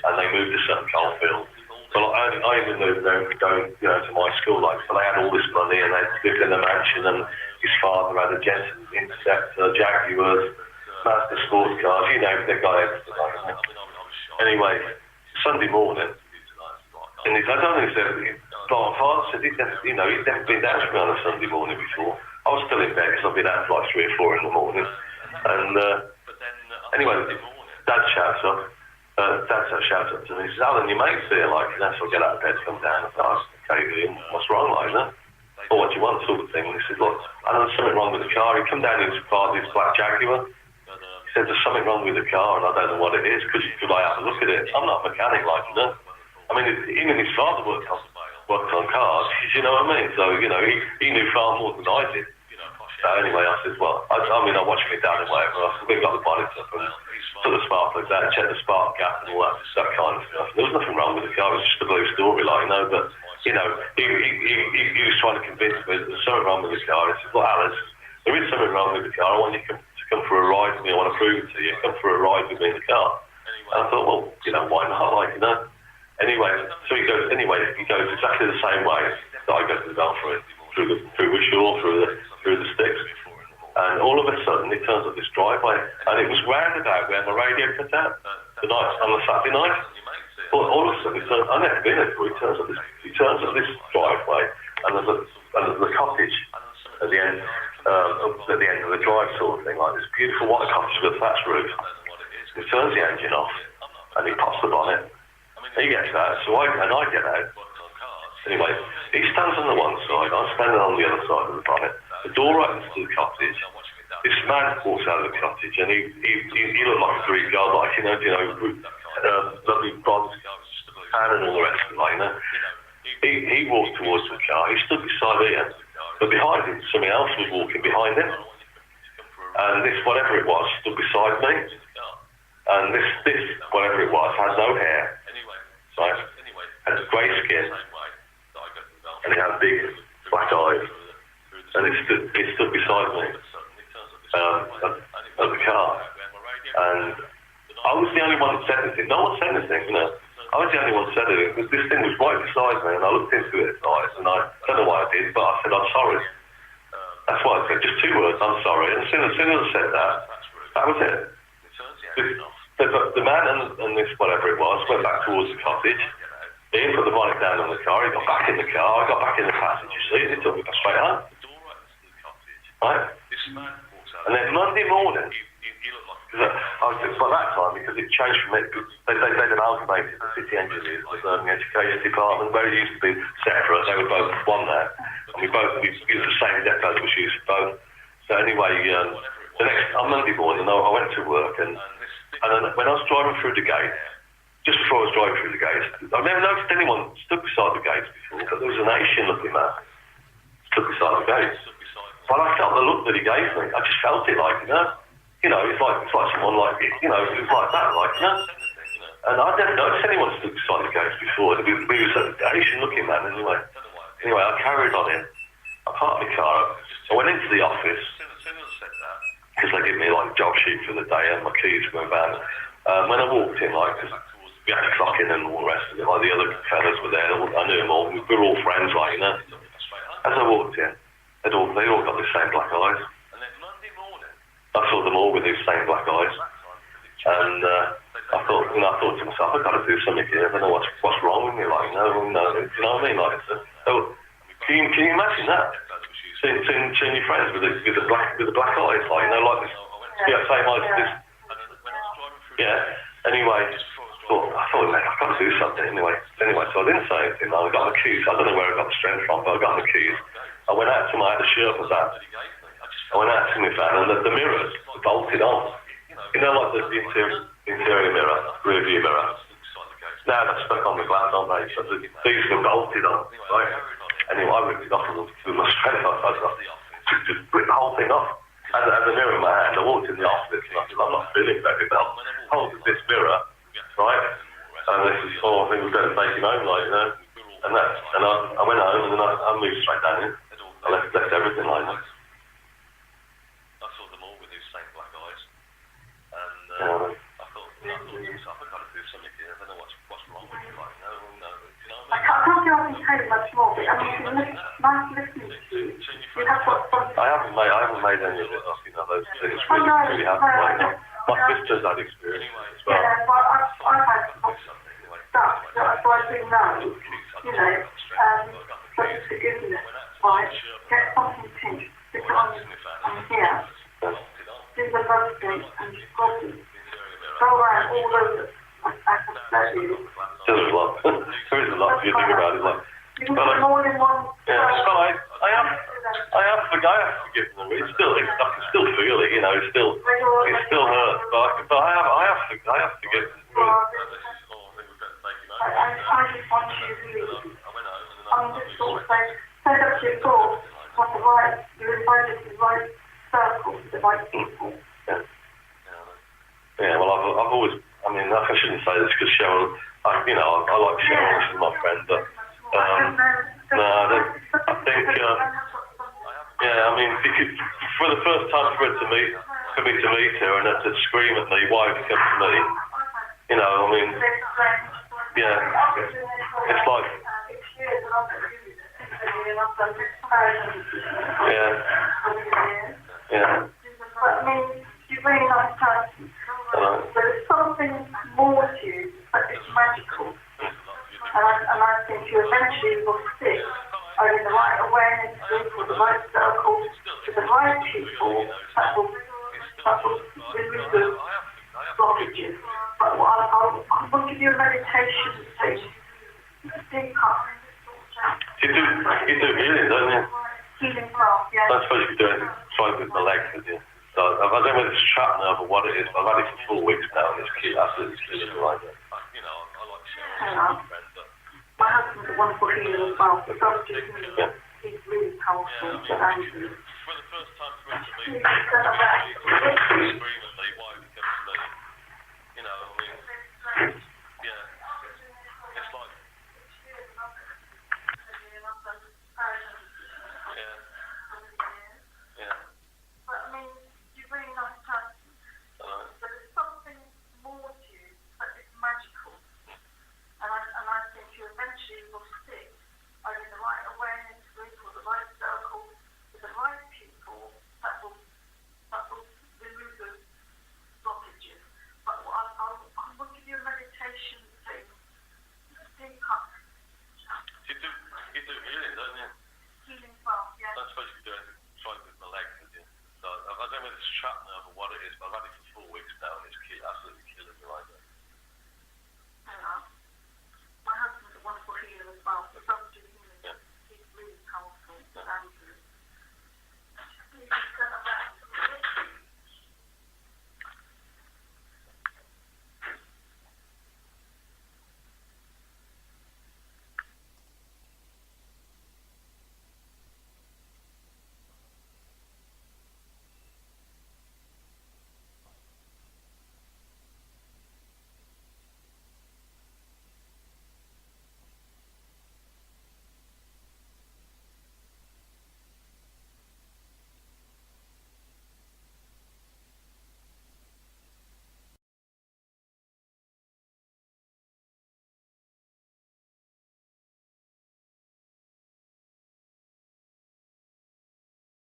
and they moved to Sutton Coldfield. But I even moved there going, you know, to my school, like, so they had all this money, and they lived in a mansion, and his father had a Jensen Interceptor, Jaguars, Master sports cars, you know, they got everything like that. Anyway, Sunday morning, and I don't think my father said he'd never been down to me on a Sunday morning before. I was still in bed because I've been out for like 3 or 4 in the morning. And anyway, Dad shouts up to me. He says, "Alan, your mate's here, like, you know." So I get out of bed, come down, and I said, "Okay, Ian, what's wrong, like, you know? Or what do you want, sort of thing?" And he said, "Look, there's something wrong with the car." He come down in his car, this black Jaguar. He said, "There's something wrong with the car, and I don't know what it is. Could I have a look at it?" I'm not a mechanic, like, you know. I mean, even his father worked on cars, you know what I mean? So, you know, he knew far more than I did. So anyway, I said, well, I watched me down and whatever. I said, "We've got the bonnet up and took the spark plugs out, checked the spark gap and all that kind of stuff." There was nothing wrong with the car. It was just a blue story, like, you know. But, you know, he was trying to convince me that there's something wrong with the car. He said, "Well, Alice, there is something wrong with the car. I want you to come for a ride with me. I want to prove it to you. Come for a ride with me in the car." And I thought, well, you know, why not? Like, you know. Anyway, so he goes exactly the same way that I go to the Belfry, through Wishaw, through the sticks. And all of a sudden, he turns up this driveway, and it was round about where my radio cut out on the Saturday night. But all of a sudden, I've never been there before. He turns up this driveway, and there's a cottage at the end of the drive, sort of thing, like this beautiful white cottage with a thatched roof. He turns the engine off, and he pops the bonnet. He gets out, so I get out, Anyway, he stands on the one side, I'm standing on the other side of the bonnet. The door opens to the cottage. This man walks out of the cottage, and he looked like a Greek god, like, lovely bronze tan and all the rest of it, like, He walked towards the car, he stood beside Ian, but behind him, something else was walking behind him. And this, whatever it was, stood beside me. And this, whatever it was, had no hair, right? Had grey skin, and he had big black eyes. And it stood beside me at the car. And I was the only one that said anything. No one said anything, I was the only one that said anything, because this thing was right beside me, and I looked into it at night, and I don't know why I did, but I said, I'm sorry. That's why I said, just 2 words, I'm sorry. And as soon as I said that, that was it. The man and this, whatever it was, went back towards the cottage. Ian put the bonnet down on the car, he got back in the car, I got back in the passage, you see, and he took me straight home. Right? And then Monday morning, by that time, because it changed from it, they'd amalgamated the city engineers with the education department, where it used to be separate, they were both one there. And we used the same depot, which used both. So anyway, on Monday morning, I went to work, and then when I was driving through the gate, just before I was driving through the gates, I've never noticed anyone stood beside the gates before, but there was an Asian-looking man stood beside the gates. But I felt the look that he gave me. I just felt it, like, it's like someone like, it was like that, like, And I'd never noticed anyone stood beside the gates before. He was an Asian-looking man, anyway. Anyway, I carried on in. I parked my car up. I went into the office, because they give me, like, a job sheet for the day and my keys for my van. When I walked in, like, we had to clock in and all the rest of it, like, the other fellas were there, I knew them all, we were all friends, like, As I walked in, they all got the same black eyes. I saw them all with these same black eyes. And I thought to myself, I've got to do something here, I don't know what's wrong with me, like, do you know what I mean? Like, can you imagine that? Seeing your friends with the black eyes, like, like this, same eyes as this. Yeah, anyway, I thought, mate, I've got to do something anyway, so I didn't say anything. I got the keys, I don't know where I got the strength from, but I got the keys. I went out to I had a shirt for that. I went out to my van, and the mirrors were bolted on. Like the interior mirror, rear view mirror. Now they're stuck on the glass, aren't they? So these were bolted on, right? Anyway, I ripped it off with my strength. I just ripped the whole thing off. I had the mirror in my hand. I walked in the office, and I said, I'm not feeling very well. Holding this mirror, right? And this is, I think we're going to take him home, like, And I went home, and then I moved straight down in. I left everything like that. I saw them all with these same black eyes. And I thought to myself, I've got to do something here. I don't know what's wrong with me, like, I can't do anything tell you much more, but I mean, it's nice listening to you. You have got something. I haven't made any of it up, those things. Really haven't. My sister's had experience as well. Yeah, well, I've had stuff that I do know, such as forgiveness, right? Get something pinched, stick it on here, do the love thing, and just go around all over. There's a lot. There is a lot if you think about it. Like, you can put more than one. Yeah, I have forgiven them. I can still feel it. It still hurts. But I have forgiven them. I just want you to leave. I'm just sort of saying, set up your thoughts, you're invited to the right circle, the right people. Yeah, well, I've always, I shouldn't say this because Cheryl, I like Cheryl, she's my friend, but, I think, for the first time for me to meet her and her to scream at me, why have you come to me? It's like, yeah. You're really nice person. But there's something more to you, but it's magical. And I think you eventually will stick in the right awareness group or the right circle to the right people that will remove the blockages. But I will give you a meditation stage. Deep up. You do healing, don't you? Healing class, yeah. I suppose you do it, try with the leg, could you? So I don't know whether it's trapped nerve or what it is, but I've had it for 4 weeks now and it's absolutely killing me right now. You know, I like sharing with friends, but... My husband's a wonderful healer as well. The doctor he's really powerful. Yeah, I mean, for the first time for me to meet